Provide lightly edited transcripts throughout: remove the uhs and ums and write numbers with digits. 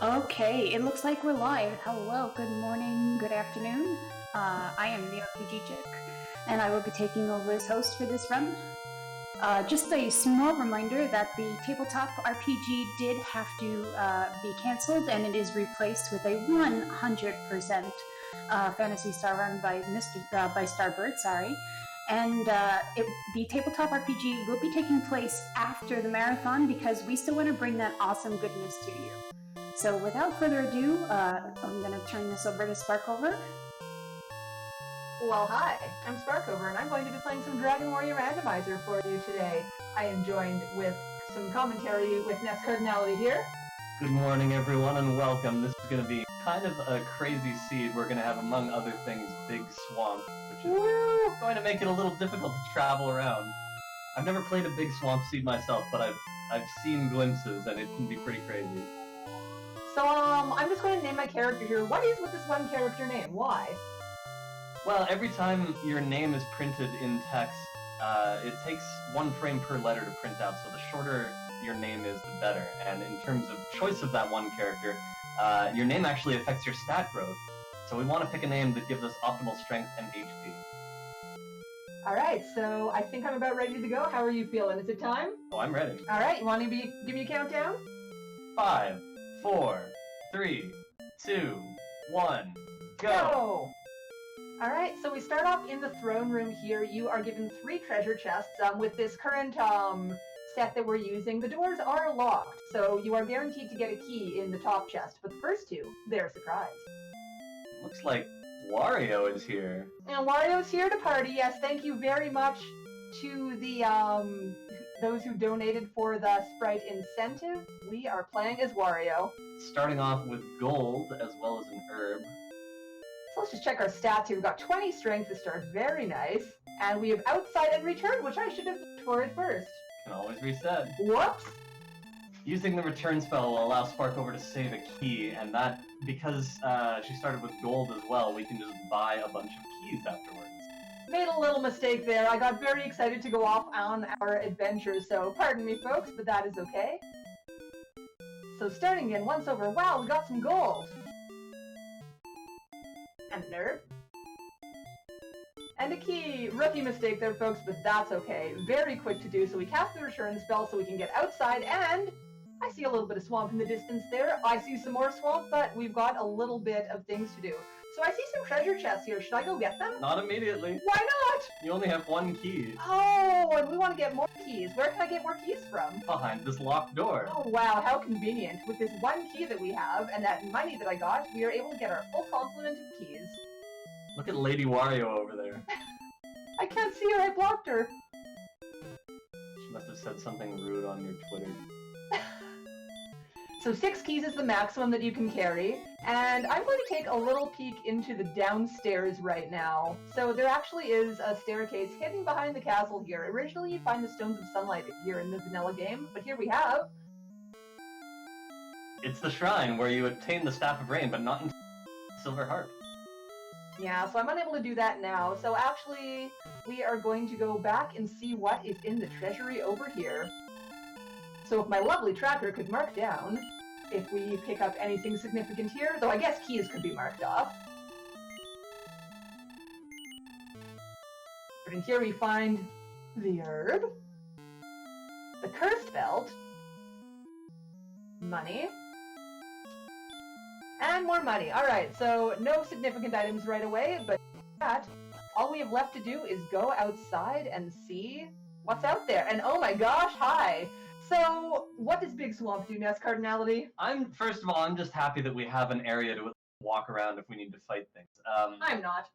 Okay, it looks like we're live. Hello, good morning, good afternoon. I am the RPG Chick, and I will be taking over as host for this run. Just a small reminder that the tabletop RPG did have to be cancelled, and it is replaced with a 100% Fantasy Star run by by Starbird. Sorry. And the tabletop RPG will be taking place after the marathon because we still want to bring that awesome goodness to you. So without further ado, I'm going to turn this over to Sparkover. Well, hi, I'm Sparkover, and I'm going to be playing some Dragon Warrior Randomizer for you today. I am joined with some commentary with Ness Cardinality here. Good morning, everyone, and welcome. This is going to be kind of a crazy seed. We're going to have, among other things, Big Swamp, which is going to make it a little difficult to travel around. I've never played a Big Swamp seed myself, but I've seen glimpses, and it can be pretty crazy. So, I'm just going to name my character here. What is with this one character name? Why? Well, every time your name is printed in text, it takes 1 frame per letter to print out, so the shorter your name is, the better. And in terms of choice of that one character, your name actually affects your stat growth. So we want to pick a name that gives us optimal strength and HP. Alright, so I think I'm about ready to go. How are you feeling? Is it time? Oh, I'm ready. Alright, you want to give me a countdown? 5, 4, 3, 2, 1, go! Alright, so we start off in the throne room here. You are given 3 treasure chests. With this current set that we're using, the doors are locked, so you are guaranteed to get a key in the top chest. But the first 2, they're a surprise. Looks like Wario is here. And Wario's here to party, yes. Thank you very much to the those who donated for the Sprite incentive. We are playing as Wario. Starting off with gold as well as an herb. So let's just check our stats here. We've got 20 strength to start, very nice. And we have outside and return, which I should have looked for at first. Can always reset. Whoops! Using the return spell will allow Sparkover to save a key, and that, because she started with gold as well, we can just buy a bunch of keys afterwards. Made a little mistake there. I got very excited to go off on our adventure, so pardon me, folks, but that is okay. So starting again, once over. Wow, we got some gold! And an herb. And a key! Rookie mistake there, folks, but that's okay. Very quick to do, so we cast the return spell so we can get outside, and I see a little bit of swamp in the distance there. I see some more swamp, but we've got a little bit of things to do. So I see some treasure chests here. Should I go get them? Not immediately. Why not? You only have 1 key. Oh, and we want to get more keys. Where can I get more keys from? Behind this locked door. Oh, wow, how convenient. With this 1 key that we have, and that money that I got, we are able to get our full complement of keys. Look at Lady Wario over there. I can't see her, I blocked her. She must have said something rude on your Twitter. So 6 keys is the maximum that you can carry, and I'm going to take a little peek into the downstairs right now. So there actually is a staircase hidden behind the castle here. Originally you'd find the Stones of Sunlight here in the vanilla game, but here we have... It's the shrine where you obtain the Staff of Rain, but not in Silver Harp. Yeah, so I'm unable to do that now. So actually, we are going to go back and see what is in the treasury over here. So if my lovely tracker could mark down if we pick up anything significant here, though I guess keys could be marked off. But in here we find the herb, the cursed belt, money, and more money. Alright, so no significant items right away, but that, all we have left to do is go outside and see what's out there. And oh my gosh, hi! So, what does Big Swamp do, Ness Cardinality? First of all, I'm just happy that we have an area to walk around if we need to fight things. I'm not.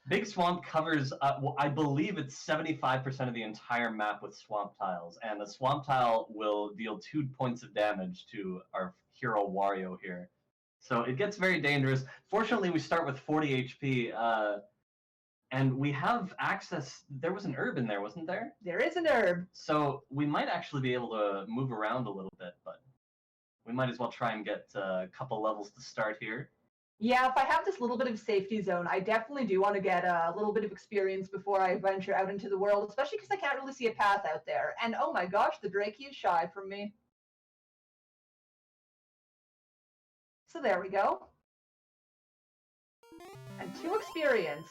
Big Swamp covers, I believe it's 75% of the entire map with swamp tiles, and the swamp tile will deal 2 points of damage to our hero Wario here. So it gets very dangerous. Fortunately, we start with 40 HP, and we have access... There was an herb in there, wasn't there? There is an herb. So we might actually be able to move around a little bit, but we might as well try and get a couple levels to start here. Yeah, if I have this little bit of safety zone, I definitely do want to get a little bit of experience before I venture out into the world, especially because I can't really see a path out there. And oh my gosh, the Drakey is shy from me. So there we go. And 2 experience.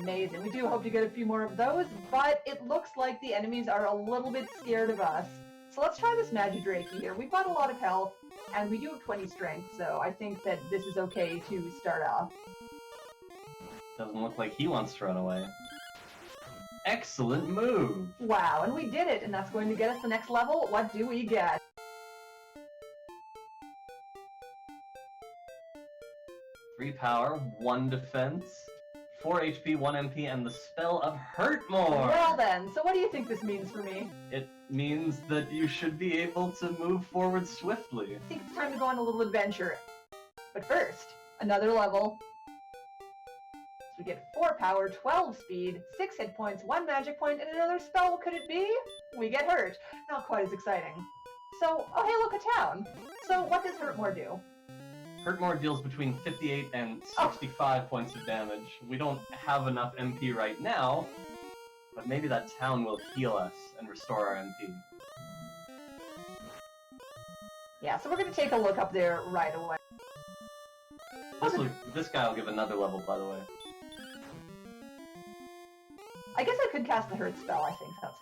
Amazing. We do hope to get a few more of those, but it looks like the enemies are a little bit scared of us. So let's try this Magidrakey here. We've got a lot of health, and we do have 20 strength, so I think that this is okay to start off. Doesn't look like he wants to run away. Excellent move! Wow, and we did it, and that's going to get us the next level. What do we get? 3 power, 1 defense, 4 HP, 1 MP, and the spell of Hurt More! Well then, so what do you think this means for me? It means that you should be able to move forward swiftly. I think it's time to go on a little adventure. But first, another level. So we get 4 power, 12 speed, 6 hit points, 1 magic point, and another spell. What could it be? We get hurt. Not quite as exciting. So, oh hey, look, a town. So what does Hurt More do? Hurt More deals between 58 and 65 points of damage. We don't have enough MP right now, but maybe that town will heal us and restore our MP. Yeah, so we're going to take a look up there right away. This guy will give another level, by the way. I guess I could cast the Hurt spell, I think that's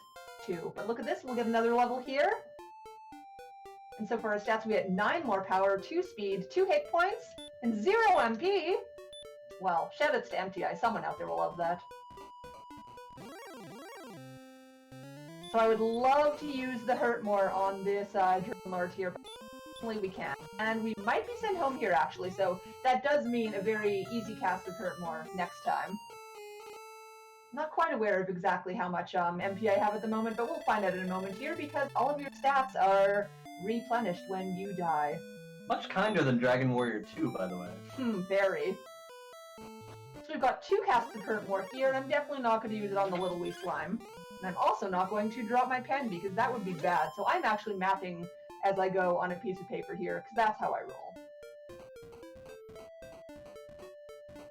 2. But look at this, we'll get another level here. And so for our stats, we get 9 more power, 2 speed, 2 hit points, and 0 MP! Well, shoutouts to MTI, someone out there will love that. So I would love to use the Hurt More on this Dragon Lord here, but unfortunately we can't. And we might be sent home here, actually, so that does mean a very easy cast of Hurt More next time. Not quite aware of exactly how much MP I have at the moment, but we'll find out in a moment here, because all of your stats are replenished when you die. Much kinder than Dragon Warrior 2, by the way. Very. So we've got 2 casts of Hurt More here, and I'm definitely not going to use it on the Little Wee Slime. And I'm also not going to drop my pen, because that would be bad, so I'm actually mapping as I go on a piece of paper here, because that's how I roll.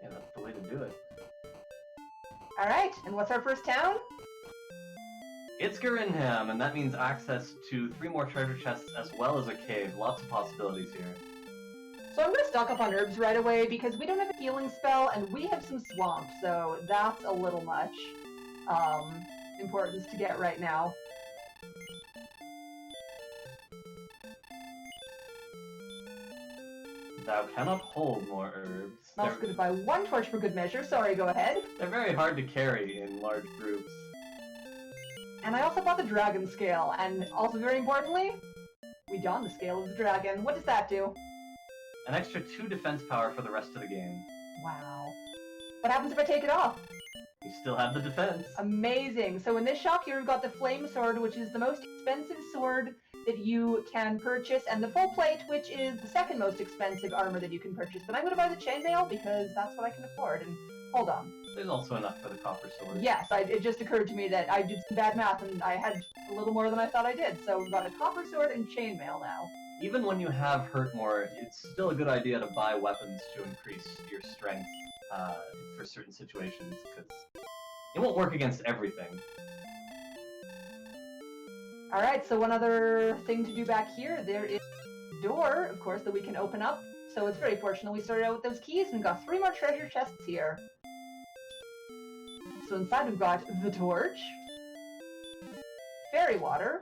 Yeah, that's the way to do it. Alright, and what's our first town? It's Garinham, and that means access to 3 more treasure chests as well as a cave. Lots of possibilities here. So I'm going to stock up on herbs right away because we don't have a healing spell and we have some swamp, so that's a little much importance to get right now. Thou cannot hold more herbs. I'm also going to buy 1 torch for good measure. Sorry, go ahead. They're very hard to carry in large groups. And I also bought the dragon scale, and also very importantly, we don the scale of the dragon. What does that do? An extra 2 defense power for the rest of the game. Wow. What happens if I take it off? You still have the defense. Amazing. So in this shop here, we've got the flame sword, which is the most expensive sword that you can purchase, and the full plate, which is the second most expensive armor that you can purchase. But I'm going to buy the chainmail because that's what I can afford. And hold on. There's also enough for the copper sword. Yes, it just occurred to me that I did some bad math and I had a little more than I thought I did. So we've got a copper sword and chainmail now. Even when you have Hurt More, it's still a good idea to buy weapons to increase your strength for certain situations, because it won't work against everything. Alright, so one other thing to do back here, there is a door, of course, that we can open up. So it's very fortunate we started out with those keys and got 3 more treasure chests here. So inside we've got the torch, fairy water,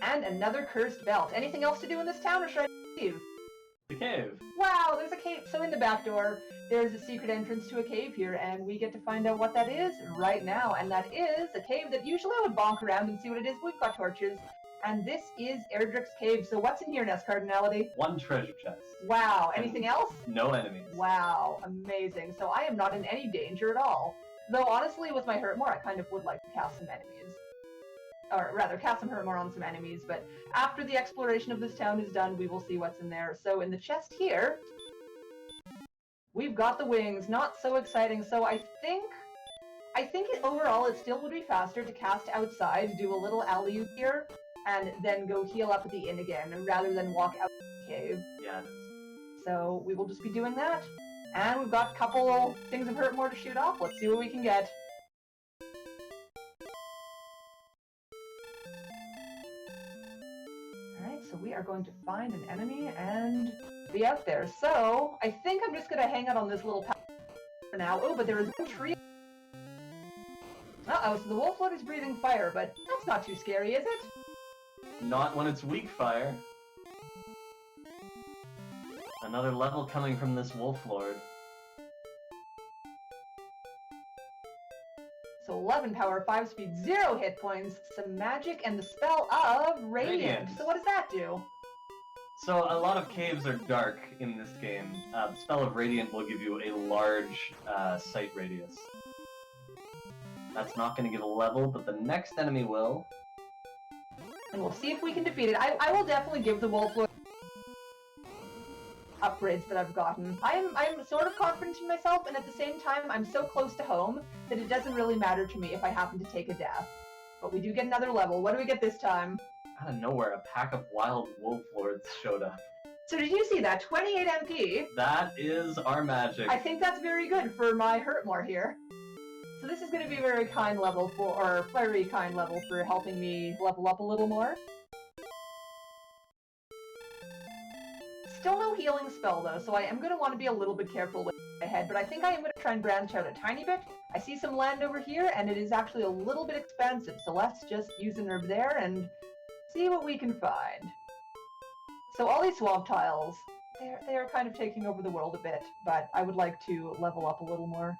and another cursed belt. Anything else to do in this town, or should I leave? The cave. Wow, there's a cave. So in the back door, there's a secret entrance to a cave here, and we get to find out what that is right now. And that is a cave that usually I would bonk around and see what it is. We've got torches. And this is Erdrick's cave. So what's in here, Nest Cardinality? 1 treasure chest. Wow. Anything else? No enemies. Wow. Amazing. So I am not in any danger at all. Though honestly, with my Hurt More, I kind of would like to cast some enemies. Or rather, cast some Hurt More on some enemies. But after the exploration of this town is done, we will see what's in there. So in the chest here, we've got the wings. Not so exciting. So I think overall it still would be faster to cast outside, do a little alley-oop here, and then go heal up at the inn again, rather than walk out the cave. Yeah, it is. So we will just be doing that. And we've got a couple things of Hurt More to shoot off. Let's see what we can get. Alright, so we are going to find an enemy and be out there. So I think I'm just going to hang out on this little path for now. Oh, but there is one tree. Uh-oh, so the wolf lord is breathing fire, but that's not too scary, is it? Not when it's weak fire. Another level coming from this wolf lord. So 11 power, 5 speed, 0 hit points, some magic, and the spell of Radiant. So what does that do? So a lot of caves are dark in this game. The spell of Radiant will give you a large sight radius. That's not going to give a level, but the next enemy will. And we'll see if we can defeat it. I will definitely give the wolf lord upgrades that I've gotten. I'm sort of confident in myself, and at the same time, I'm so close to home that it doesn't really matter to me if I happen to take a death. But we do get another level. What do we get this time? Out of nowhere, a pack of wild wolf lords showed up. So did you see that? 28 MP. That is our magic. I think that's very good for my Hurtmore here. So this is going to be a very kind level for helping me level up a little more. Still no healing spell though, so I am going to want to be a little bit careful with my head, but I think I am going to try and branch out a tiny bit. I see some land over here, and it is actually a little bit expansive, so let's just use an herb there and see what we can find. So all these swamp tiles, they are kind of taking over the world a bit, but I would like to level up a little more.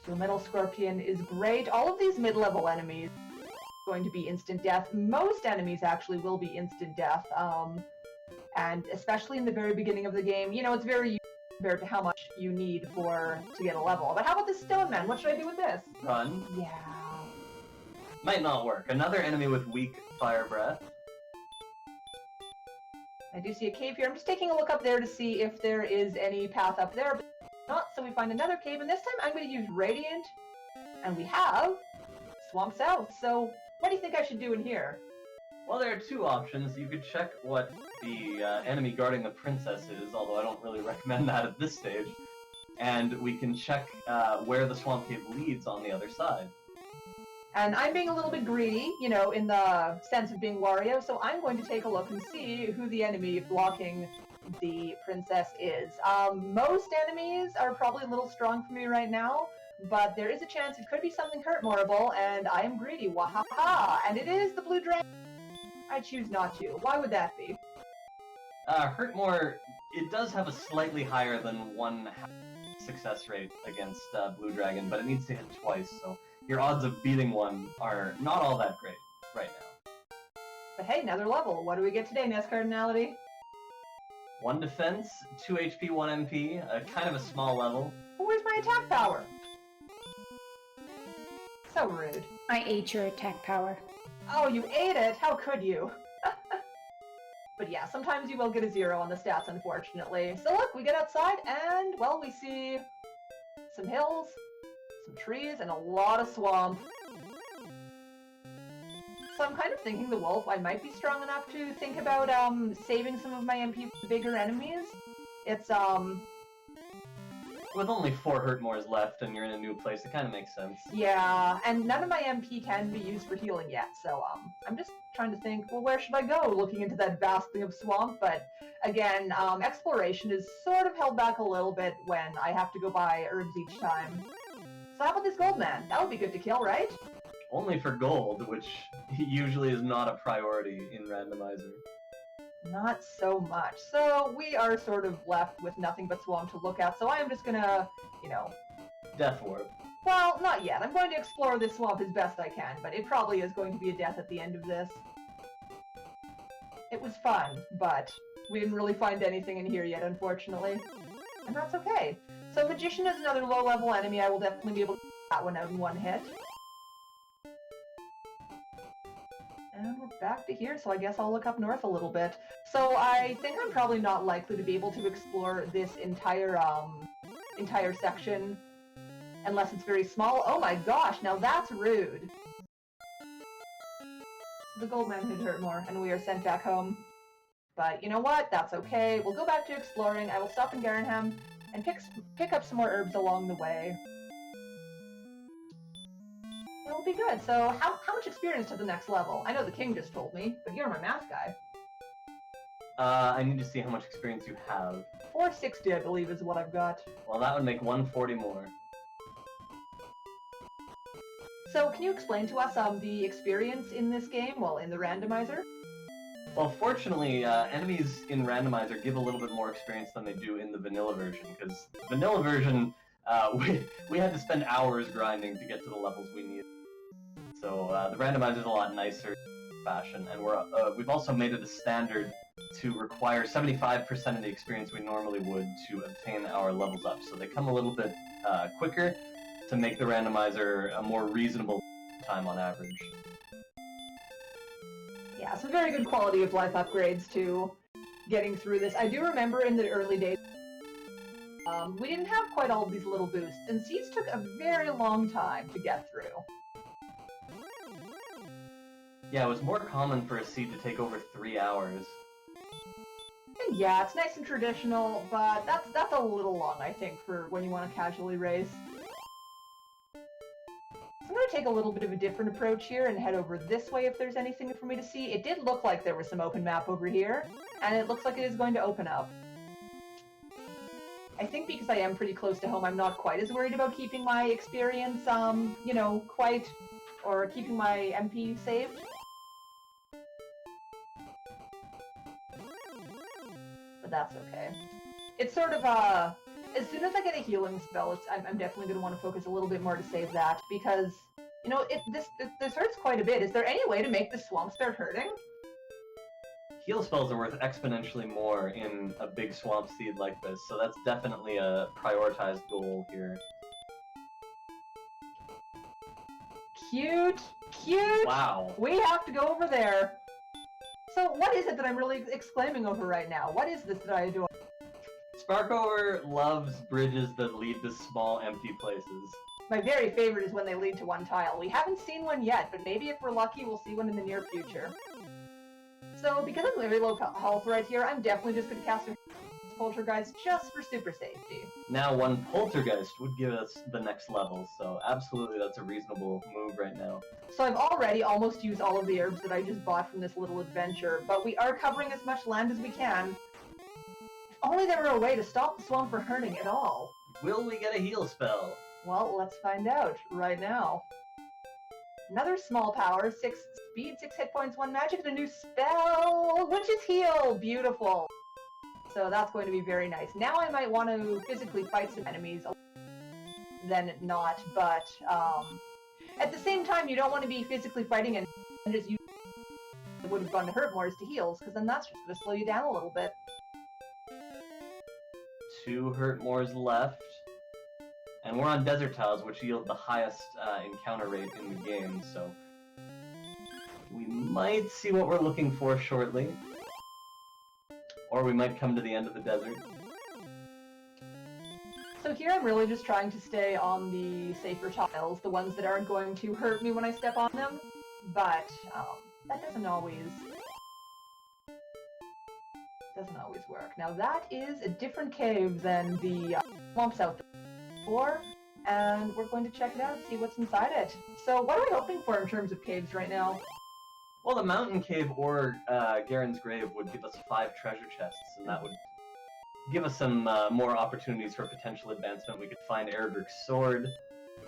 So Metal Scorpion is great. All of these mid-level enemies are going to be instant death. Most enemies actually will be instant death, and especially in the very beginning of the game, you know, it's very useful compared to how much you need to get a level. But how about this Stone Man? What should I do with this? Run. Yeah. Might not work. Another enemy with weak fire breath. I do see a cave here. I'm just taking a look up there to see if there is any path up there. But not, so we find another cave, and this time I'm going to use Radiant, and we have Swamp South. So what do you think I should do in here? Well, there are two options. You could check what the enemy guarding the princess is, although I don't really recommend that at this stage. And we can check where the swamp cave leads on the other side. And I'm being a little bit greedy, you know, in the sense of being Wario, so I'm going to take a look and see who the enemy blocking the princess is. Most enemies are probably a little strong for me right now, but there is a chance it could be something Hurtmoreable, and I am greedy. Wahaha! And it is the blue dragon. I choose not to. Why would that be? Hurtmore, it does have a slightly higher than 1 success rate against Blue Dragon, but it needs to hit twice, so your odds of beating one are not all that great right now. But hey, another level. What do we get today, Nest Cardinality? 1 defense, 2 HP, 1 MP, kind of a small level. Well, where's my attack power? So rude. I ate your attack power. Oh, you ate it? How could you? But yeah, sometimes you will get a 0 on the stats, unfortunately. So look, we get outside, and, well, we see some hills, some trees, and a lot of swamp. So I'm kind of thinking the wolf, I might be strong enough to think about saving some of my MP for bigger enemies. It's With only 4 Hurtmores left and you're in a new place, it kind of makes sense. yeah, and none of my MP can be used for healing yet, so I'm just trying to think, well, where should I go looking into that vast thing of swamp? But again, exploration is sort of held back a little bit when I have to go buy herbs each time. So how about this gold man? That would be good to kill, right? Only for gold, which usually is not a priority in Randomizer. Not so much. So we are sort of left with nothing but swamp to look at, so I am just gonna, you know... Death Warp. Well, not yet. I'm going to explore this swamp as best I can, but it probably is going to be a death at the end of this. It was fun, but we didn't really find anything in here yet, unfortunately. And that's okay. So Magician is another low-level enemy. I will definitely be able to get that one out in 1 hit. And we're back to here, so I guess I'll look up north a little bit. So I think I'm probably not likely to be able to explore this entire section unless it's very small. Oh my gosh, now that's rude. So the gold man had hurt more, and we are sent back home. But you know what? That's okay. We'll go back to exploring. I will stop in Garenham and pick up some more herbs along the way. good. So how much experience to the next level? I know the king just told me, but you're my math guy. I need to see how much experience you have. 460, I believe, is what I've got. Well, that would make 140 more. So can you explain to us the experience in this game, well, in the randomizer? Well, fortunately, enemies in Randomizer give a little bit more experience than they do in the vanilla version, because vanilla version, we had to spend hours grinding to get to the levels we needed. So the Randomizer is a lot nicer fashion, and we've also made it a standard to require 75% of the experience we normally would to obtain our levels up. So they come a little bit quicker to make the Randomizer a more reasonable time on average. Yeah, some very good quality of life upgrades to getting through this. I do remember in the early days, we didn't have quite all of these little boosts, and seeds took a very long time to get through. Yeah, it was more common for a seed to take over 3 hours. And yeah, it's nice and traditional, but that's a little long, I think, for when you want to casually race. So I'm going to take a little bit of a different approach here and head over this way if there's anything for me to see. It did look like there was some open map over here, and it looks like it is going to open up. I think because I am pretty close to home, I'm not quite as worried about keeping my experience, you know, or keeping my MP saved. But that's okay. It's sort of, as soon as I get a healing spell, I'm definitely going to want to focus a little bit more to save that, because, you know, this hurts quite a bit. Is there any way to make the swamp start hurting? Heal spells are worth exponentially more in a big swamp seed like this, so that's definitely a prioritized goal here. Cute! Cute! Wow. We have to go over there! So what is it that I'm really exclaiming over right now? What is this that I do? Sparkover loves bridges that lead to small empty places. My very favorite is when they lead to one tile. We haven't seen one yet, but maybe if we're lucky we'll see one in the near future. So because I'm very low health right here, I'm definitely just going to cast a Poltergeist just for super safety. Now one Poltergeist would give us the next level, so absolutely that's a reasonable move right now. So I've already almost used all of the herbs that I just bought from this little adventure, but we are covering as much land as we can. If only there were a way to stop the swamp from hurting at all. Will we get a heal spell? Well, let's find out right now. Another small power, 6 speed, 6 hit points, 1 magic, and a new spell, which is heal. Beautiful. So that's going to be very nice. Now I might want to physically fight some enemies, then not, but at the same time, you don't want to be physically fighting and just use it would have gone to hurt more as to heals, because then that's just going to slow you down a little bit. 2 hurt mores left. And we're on desert tiles, which yield the highest encounter rate in the game, so we might see what we're looking for shortly. Or we might come to the end of the desert. So here I'm really just trying to stay on the safer tiles, the ones that aren't going to hurt me when I step on them, but that doesn't always work. Now that is a different cave than the swamps out there before, and we're going to check it out and see what's inside it. So what are we hoping for in terms of caves right now? Well, the mountain cave or Garen's grave would give us 5 treasure chests, and that would give us some more opportunities for potential advancement. We could find Eredric's sword.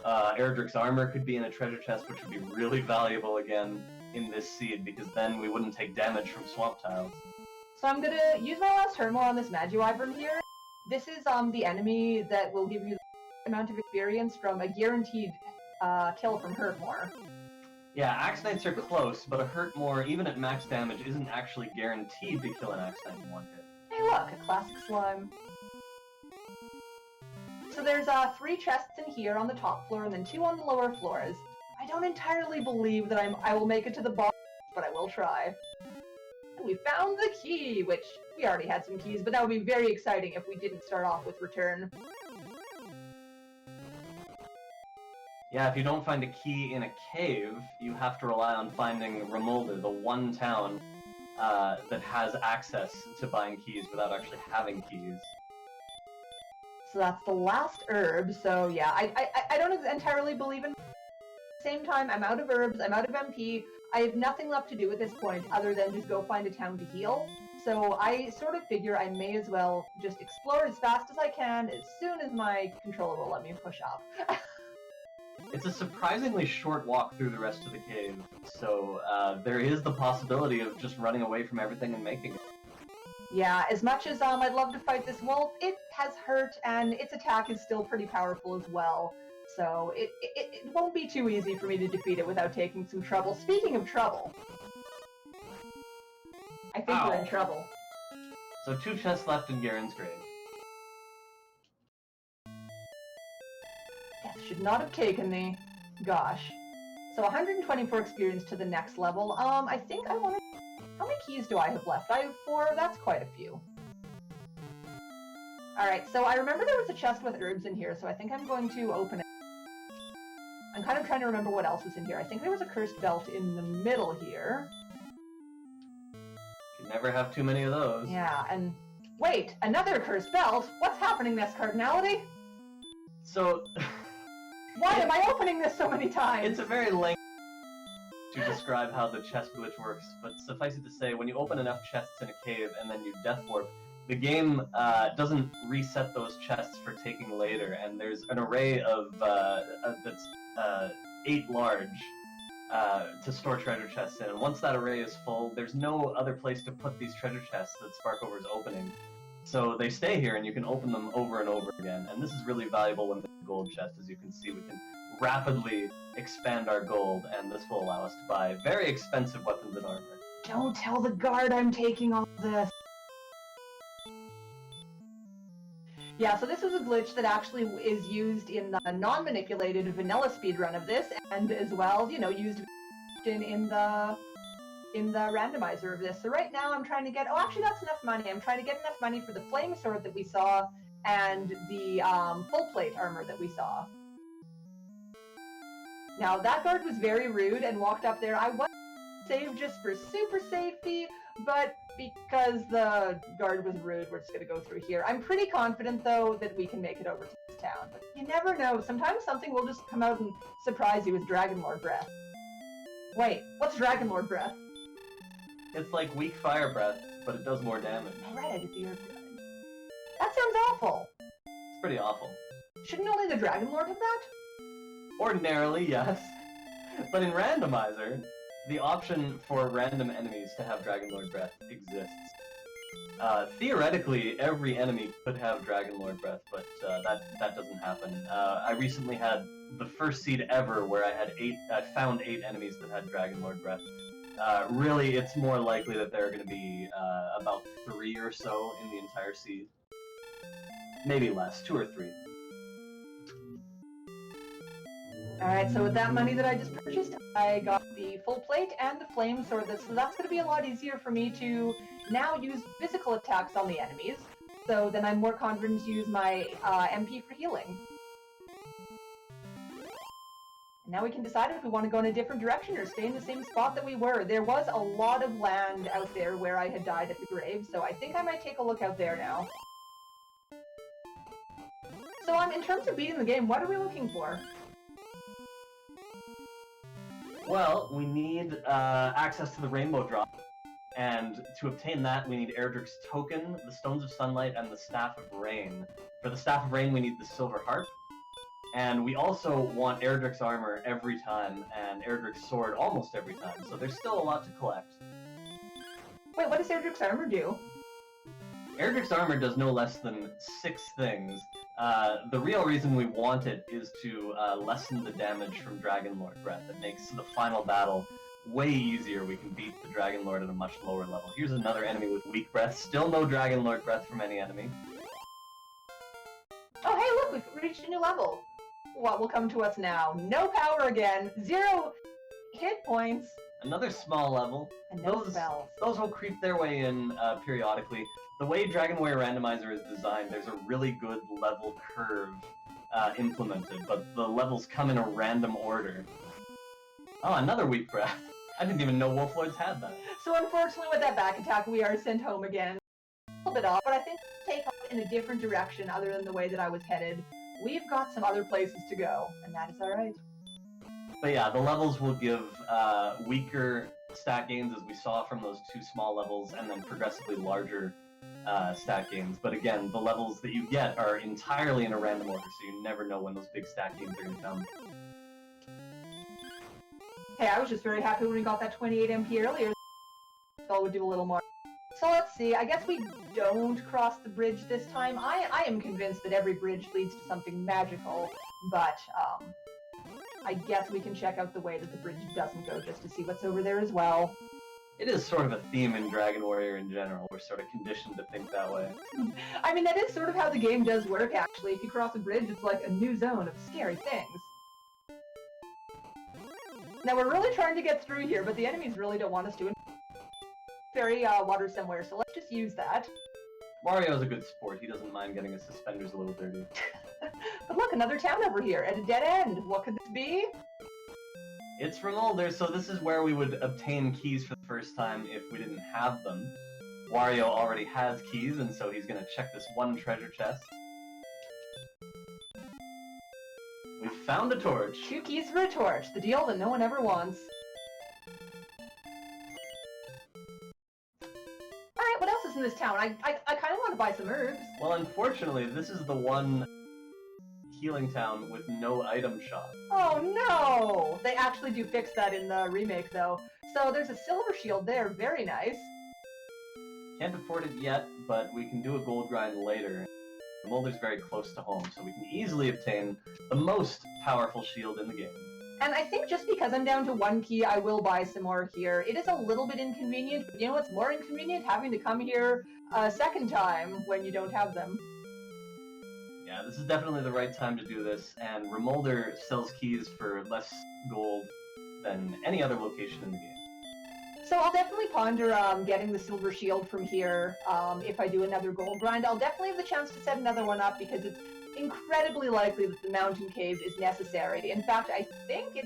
Eredric's armor could be in a treasure chest, which would be really valuable again in this seed, because then we wouldn't take damage from swamp tiles. So I'm going to use my last Hermor on this Magiwyvern here. This is the enemy that will give you the amount of experience from a guaranteed kill from Hermor. Yeah, Axe Knights are close, but a hurt more, even at max damage, isn't actually guaranteed to kill an Axe Knight in one hit. Hey look, a classic slime. So there's 3 chests in here on the top floor and then 2 on the lower floors. I don't entirely believe that I will make it to the bottom, but I will try. And we found the key, which we already had some keys, but that would be very exciting if we didn't start off with return. Yeah, if you don't find a key in a cave, you have to rely on finding Ramolda, the one town that has access to buying keys without actually having keys. So that's the last herb, so yeah, I don't entirely believe in Same time, I'm out of herbs, I'm out of MP, I have nothing left to do at this point other than just go find a town to heal. So I sort of figure I may as well just explore as fast as I can as soon as my controller will let me push up. It's a surprisingly short walk through the rest of the cave, so there is the possibility of just running away from everything and making it. Yeah, as much as I'd love to fight this wolf, it has hurt, and its attack is still pretty powerful as well. So it won't be too easy for me to defeat it without taking some trouble. Speaking of trouble, I think we're in trouble. So 2 chests left in Garen's grave. Death should not have taken me. Gosh. So 124 experience to the next level. I think I want to... How many keys do I have left? I have 4. That's quite a few. Alright, so I remember there was a chest with herbs in here, so I think I'm going to open it. I'm kind of trying to remember what else was in here. I think there was a cursed belt in the middle here. You never have too many of those. Yeah, and... Wait! Another cursed belt? What's happening this cardinality? So... Why am I opening this so many times? It's a very lengthy to describe how the chest glitch works, but suffice it to say, when you open enough chests in a cave and then you death warp, the game doesn't reset those chests for taking later, and there's an array of that's 8 large to store treasure chests in. And once that array is full, there's no other place to put these treasure chests that Sparkover is opening. So they stay here, and you can open them over and over again. And this is really valuable when there's a gold chest. As you can see, we can rapidly expand our gold, and this will allow us to buy very expensive weapons and armor. Don't tell the guard I'm taking all this. Yeah, so this is a glitch that actually is used in the non-manipulated vanilla speedrun of this, and as well, you know, used in the randomizer of this. So right now I'm trying to get, oh actually that's enough money, I'm trying to get enough money for the flame sword that we saw, and the full plate armor that we saw. Now that guard was very rude and walked up there. I was saved just for super safety, but because the guard was rude, we're just going to go through here. I'm pretty confident, though, that we can make it over to this town. But you never know. Sometimes something will just come out and surprise you with Dragon Lord Breath. Wait, what's Dragon Lord Breath? It's like weak fire breath, but it does more damage. Red at the earth. That sounds awful. It's pretty awful. Shouldn't only the Dragon Lord have that? Ordinarily, yes. But in Randomizer, the option for random enemies to have Dragon Lord Breath exists. Theoretically, every enemy could have Dragon Lord Breath, but that doesn't happen. I recently had the first seed ever where I found 8 enemies that had Dragon Lord Breath. Really, it's more likely that there are going to be about 3 or so in the entire seed. Maybe less, 2 or 3. Alright, so with that money that I just purchased, I got the full plate and the flame sword, so that's going to be a lot easier for me to now use physical attacks on the enemies, so then I'm more confident to use my MP for healing. And now we can decide if we want to go in a different direction or stay in the same spot that we were. There was a lot of land out there where I had died at the grave, so I think I might take a look out there now. So in terms of beating the game, what are we looking for? Well, we need access to the Rainbow Drop, and to obtain that we need Erdrick's Token, the Stones of Sunlight, and the Staff of Rain. For the Staff of Rain we need the Silver Harp, and we also want Erdrick's Armor every time, and Erdrick's Sword almost every time, so there's still a lot to collect. Wait, what does Erdrick's Armor do? Erdrick's Armor does no less than 6 things. The real reason we want it is to lessen the damage from Dragon Lord Breath. It makes the final battle way easier. We can beat the Dragon Lord at a much lower level. Here's another enemy with weak breath. Still no Dragon Lord Breath from any enemy. Oh hey look, we've reached a new level. What will come to us now? No power again, 0 hit points. Another small level. And no spells. Those will creep their way in periodically. The way Dragon Warrior Randomizer is designed, there's a really good level curve implemented, but the levels come in a random order. Oh, another weak breath. I didn't even know Wolf Lords had that. So unfortunately with that back attack, we are sent home again. A little bit off, but I think we'll take off in a different direction other than the way that I was headed. We've got some other places to go, and that is alright. But yeah, the levels will give weaker stat gains, as we saw from those two small levels, and then progressively larger stat gains. But again, the levels that you get are entirely in a random order, so you never know when those big stat gains are going to come. Hey, I was just very happy when we got that 28 MP earlier. Spell would do a little more. So let's see, I guess we don't cross the bridge this time. I am convinced that every bridge leads to something magical, but I guess we can check out the way that the bridge doesn't go just to see what's over there as well. It is sort of a theme in Dragon Warrior in general. We're sort of conditioned to think that way. I mean, that is sort of how the game does work, actually. If you cross a bridge, it's like a new zone of scary things. Now, we're really trying to get through here, but the enemies really don't want us to. Fairy water somewhere, so let's just use that. Mario's a good sport. He doesn't mind getting his suspenders a little dirty. But look, another town over here, at a dead end. What could this be? It's Remolder, so this is where we would obtain keys for the first time if we didn't have them. Wario already has keys, and so he's going to check this one treasure chest. We found a torch. 2 keys for a torch, the deal that no one ever wants. Alright, what else is in this town? I kind of want to buy some herbs. Well, unfortunately, this is the one healing town with no item shop. Oh no! They actually do fix that in the remake, though. So there's a silver shield there, very nice. Can't afford it yet, but we can do a gold grind later. Molder's very close to home, so we can easily obtain the most powerful shield in the game. And I think just because I'm down to 1 key, I will buy some more here. It is a little bit inconvenient, but you know what's more inconvenient? Having to come here a second time when you don't have them. Yeah, this is definitely the right time to do this, and Remolder sells keys for less gold than any other location in the game. So I'll definitely ponder getting the silver shield from here if I do another gold grind. I'll definitely have the chance to set another one up because it's incredibly likely that the mountain cave is necessary. In fact, I think it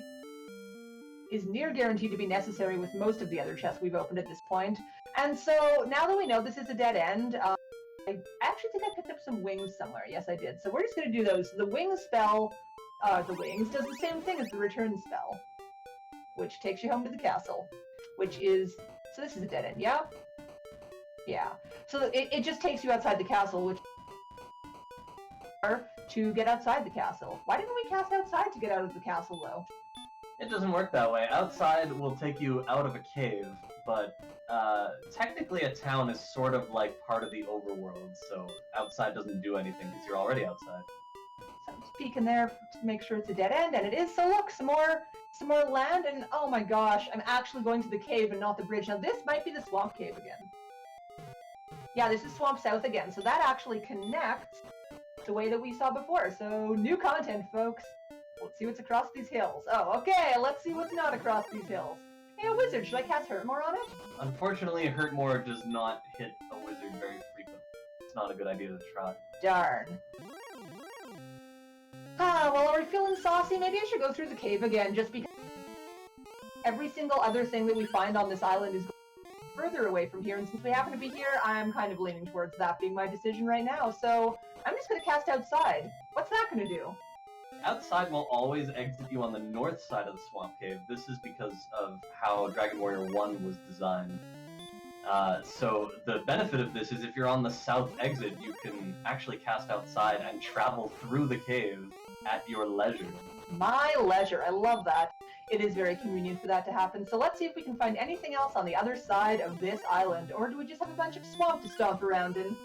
is near guaranteed to be necessary with most of the other chests we've opened at this point. And so now that we know this is a dead end, I actually think I picked up some wings somewhere. Yes, I did. So we're just going to do those. The wing spell, the wings, does the same thing as the return spell, which takes you home to the castle, which is... So this is a dead end, yeah? Yeah. So it just takes you outside the castle, which... to get outside the castle. Why didn't we cast outside to get out of the castle, though? It doesn't work that way. Outside will take you out of a cave, but technically a town is sort of like part of the overworld, so outside doesn't do anything because you're already outside. So I'm just peeking there to make sure it's a dead end, and it is. So look, some more land, and oh my gosh, I'm actually going to the cave and not the bridge. Now this might be the swamp cave again. Yeah, this is Swamp South again, so that actually connects the way that we saw before. So new content, folks. Let's see what's across these hills. Oh, okay, let's see what's not across these hills. Hey, a wizard, should I cast Hurt More on it? Unfortunately, Hurt More does not hit a wizard very frequently. It's not a good idea to try. Darn. Well, are we feeling saucy? Maybe I should go through the cave again, just because every single other thing that we find on this island is further away from here, and since we happen to be here, I'm kind of leaning towards that being my decision right now, so I'm just going to cast Outside. What's that going to do? Outside will always exit you on the north side of the swamp cave. This is because of how Dragon Warrior 1 was designed. So the benefit of this is if you're on the south exit, you can actually cast Outside and travel through the cave at your leisure. My leisure. I love that. It is very convenient for that to happen. So let's see if we can find anything else on the other side of this island, or do we just have a bunch of swamp to stomp around in?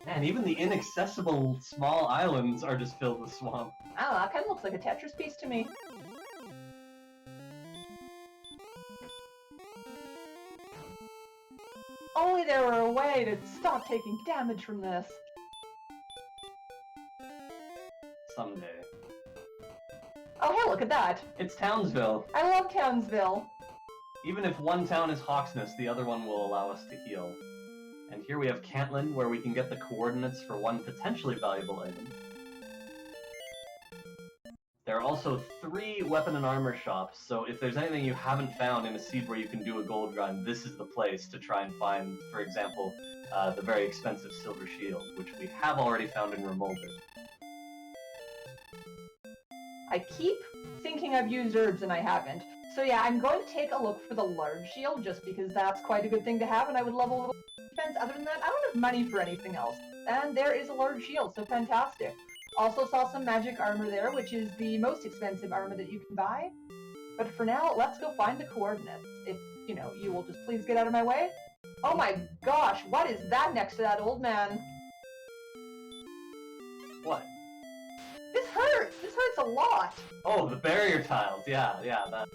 Man, even the inaccessible small islands are just filled with swamp. I don't know, that kind of looks like a Tetris piece to me. Only there were a way to stop taking damage from this. Someday. Oh, hey, look at that. It's Townsville. I love Townsville. Even if one town is Hawksness, the other one will allow us to heal. And here we have Cantland, where we can get the coordinates for one potentially valuable item. There are also 3 weapon and armor shops, so if there's anything you haven't found in a seed where you can do a gold grind, this is the place to try and find, for example, the very expensive silver shield, which we have already found in Remolder. I keep thinking I've used herbs and I haven't. So yeah, I'm going to take a look for the large shield just because that's quite a good thing to have and I would love a little defense. Other than that, I don't have money for anything else. And there is a large shield, so fantastic. Also saw some magic armor there, which is the most expensive armor that you can buy. But for now, let's go find the coordinates. If, you will just please get out of my way. Oh my gosh, what is that next to that old man? What? This hurts! This hurts a lot! Oh, the barrier tiles. Yeah,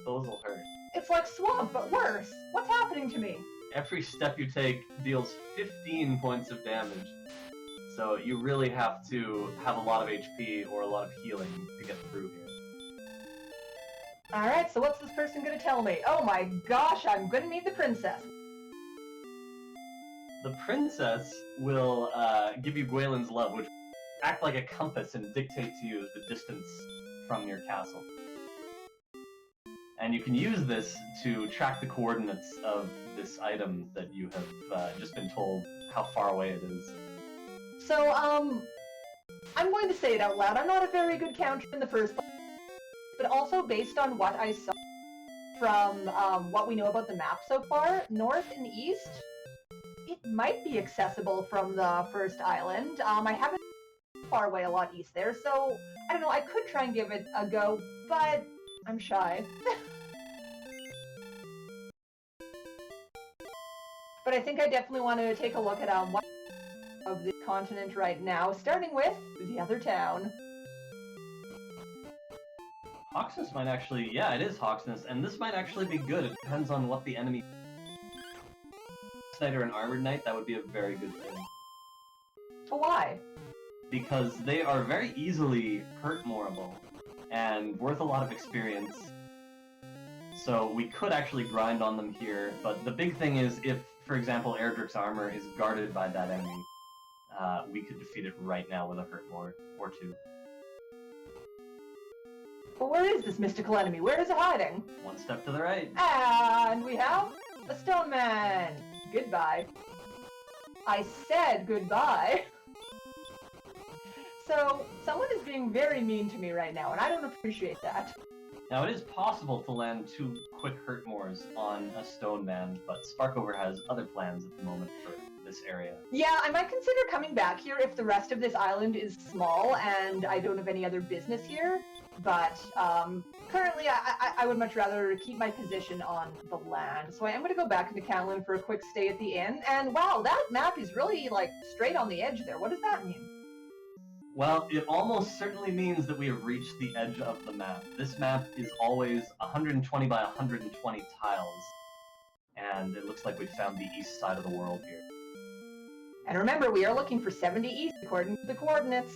those will hurt. It's like swamp, but worse. What's happening to me? Every step you take deals 15 points of damage. So you really have to have a lot of HP or a lot of healing to get through here. Alright, so what's this person gonna tell me? Oh my gosh, I'm gonna meet the princess. The princess will give you Gwaelin's love, which will act like a compass and dictate to you the distance from your castle. And you can use this to track the coordinates of this item that you have just been told how far away it is. So, I'm going to say it out loud. I'm not a very good counter in the first place, but also based on what I saw from what we know about the map so far, north and east, it might be accessible from the first island. I haven't been far away a lot east there, so I don't know, I could try and give it a go, but I'm shy. But I think I definitely want to take a look at what of the continent right now, starting with the other town. Hawksness might actually, yeah, it is Hawksness, and this might actually be good. It depends on what the enemy. Knight or an Armored Knight, that would be a very good thing. But why? Because they are very easily hurt-moreable and worth a lot of experience. So we could actually grind on them here, but the big thing is if, for example, Erdrick's armor is guarded by that enemy, we could defeat it right now with a hurt more or two. But where is this mystical enemy? Where is it hiding? One step to the right. And we have a stone man. Goodbye. I said goodbye. So, someone is being very mean to me right now, and I don't appreciate that. Now, it is possible to land 2 quick hurt mores on a stone man, but Sparkover has other plans at the moment for this area. Yeah, I might consider coming back here if the rest of this island is small and I don't have any other business here. But currently, I would much rather keep my position on the land. So I am going to go back into Cantlin for a quick stay at the inn. And wow, that map is really, like, straight on the edge there. What does that mean? Well, it almost certainly means that we have reached the edge of the map. This map is always 120 by 120 tiles. And it looks like we found the east side of the world here. And remember, we are looking for 70 east according to the coordinates.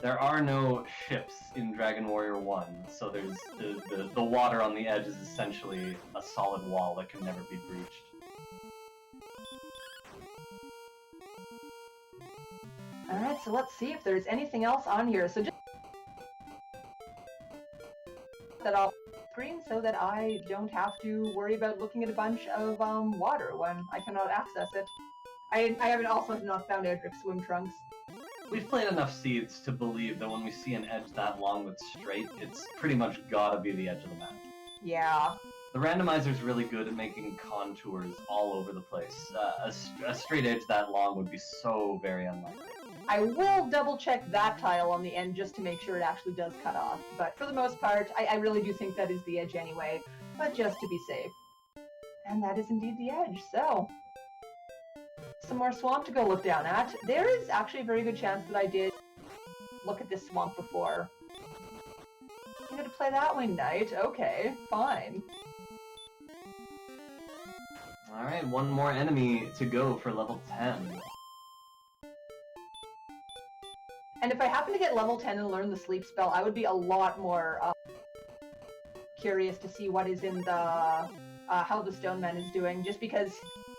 There are no ships in Dragon Warrior 1, so there's the water on the edge is essentially a solid wall that can never be breached. Alright, so let's see if there's anything else on here. So just that off screen so that I don't have to worry about looking at a bunch of water when I cannot access it. I haven't also not found Erdrick's swim trunks. We've played enough Seeds to believe that when we see an edge that long that's straight, it's pretty much gotta be the edge of the map. Yeah. The randomizer's really good at making contours all over the place. A straight edge that long would be so very unlikely. I will double check that tile on the end just to make sure it actually does cut off. But for the most part, I really do think that is the edge anyway, but just to be safe. And that is indeed the edge, so some more swamp to go look down at. There is actually a very good chance that I did look at this swamp before. I'm gonna play that one, Knight. Okay, fine. Alright, one more enemy to go for level 10. And if I happen to get level 10 and learn the sleep spell, I would be a lot more curious to see what is in the how the stone man is doing, just because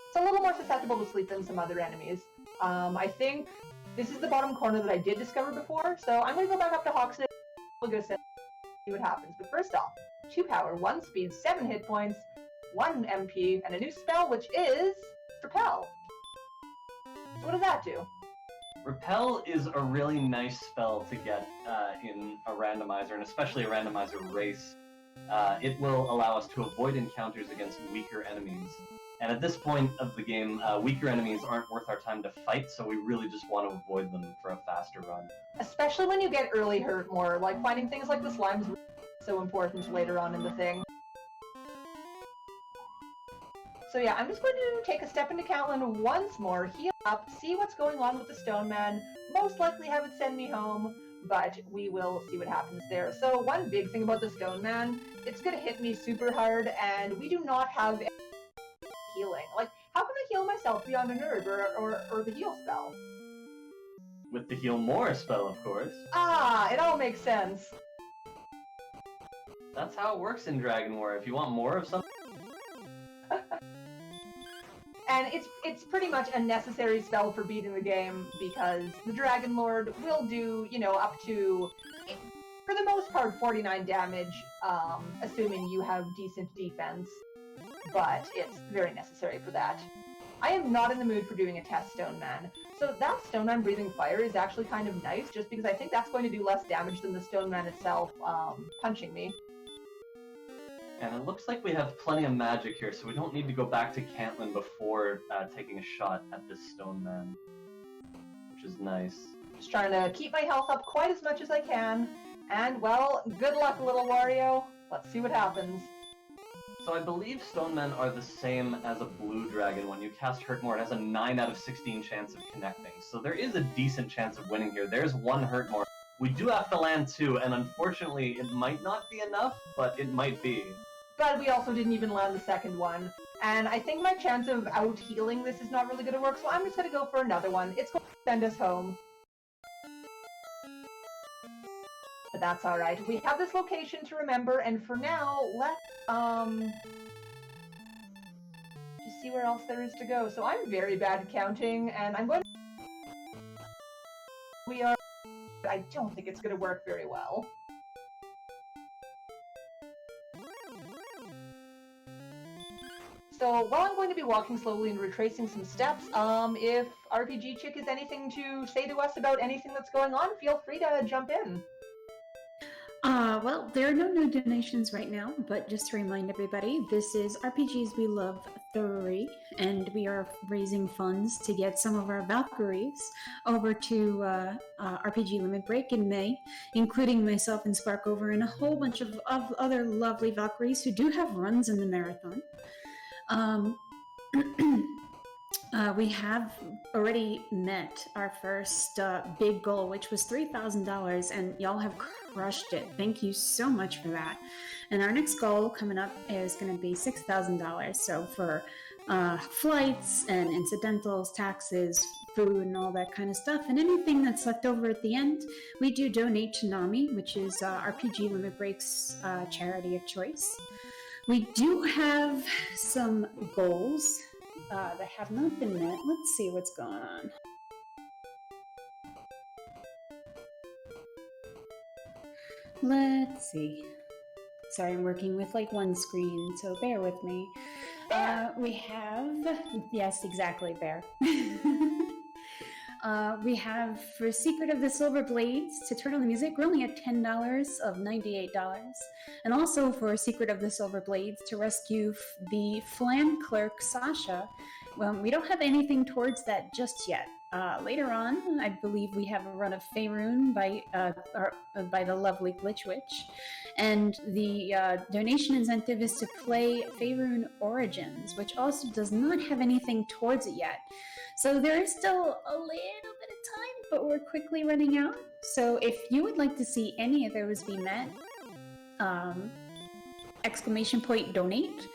it's a little more susceptible to sleep than some other enemies. I think this is the bottom corner that I did discover before, so I'm going to go back up to Hawksness. We'll go see what happens. But first off, 2 power, 1 speed, 7 hit points, 1 MP, and a new spell, which is Propel. So what does that do? Repel is a really nice spell to get in a randomizer, and especially a randomizer race. It will allow us to avoid encounters against weaker enemies. And at this point of the game, weaker enemies aren't worth our time to fight, so we really just want to avoid them for a faster run. Especially when you get early hurt more, like finding things like the slimes is so important later on in the thing. So yeah, I'm just going to take a step into Catelyn once more, heal up, see what's going on with the Stone Man, most likely have it send me home, but we will see what happens there. So one big thing about the Stone Man, it's going to hit me super hard, and we do not have any healing. Like, how can I heal myself beyond a nerve or the heal spell? With the Heal More spell, of course. Ah, it all makes sense. That's how it works in Dragon War. If you want more of something... And it's pretty much a necessary spell for beating the game, because the Dragon Lord will do, you know, up to, for the most part, 49 damage, assuming you have decent defense. But it's very necessary for that. I am not in the mood for doing a test Stone Man. So that Stone Man breathing fire is actually kind of nice, just because I think that's going to do less damage than the Stone Man itself punching me. And it looks like we have plenty of magic here, so we don't need to go back to Catelyn before taking a shot at this Stone Man, which is nice. Just trying to keep my health up quite as much as I can. And, well, good luck, little Wario. Let's see what happens. So I believe Stone Men are the same as a Blue Dragon. When you cast Hurt More, it has a 9 out of 16 chance of connecting. So there is a decent chance of winning here. There's one Hurt More. We do have to land 2, and unfortunately it might not be enough, but it might be. But we also didn't even land the second one. And I think my chance of out-healing this is not really going to work, so I'm just going to go for another one. It's going to send us home. But that's alright. We have this location to remember, and for now, let's, just see where else there is to go. So I'm very bad at counting, and I'm going to... I don't think it's going to work very well. So while I'm going to be walking slowly and retracing some steps, if RPG Chick has anything to say to us about anything that's going on, feel free to jump in. Well, there are no new donations right now, but just to remind everybody, this is RPGs We Love 3, and we are raising funds to get some of our Valkyries over to RPG Limit Break in May, including myself and Sparkover and a whole bunch of other lovely Valkyries who do have runs in the marathon. We have already met our first big goal, which was $3,000, and y'all have crushed it. Thank you so much for that. And our next goal coming up is going to be $6,000. So for flights and incidentals, taxes, food, and all that kind of stuff, and anything that's left over at the end, we do donate to NAMI, which is RPG Limit Break's charity of choice. We do have some goals that have not been met. Let's see what's going on. Let's see. Sorry, I'm working with like one screen, so bear with me. We have... Yes, exactly, bear. We have for Secret of the Silver Blades to turn on the music, we're only at $10 of $98. And also for Secret of the Silver Blades to rescue the Flan clerk Sasha. Well, we don't have anything towards that just yet. Later on, I believe we have a run of Faerun by the lovely Glitch Witch. And the donation incentive is to play Faerun Origins, which also does not have anything towards it yet. So there is still a little bit of time, but we're quickly running out. So if you would like to see any of those be met, !donate.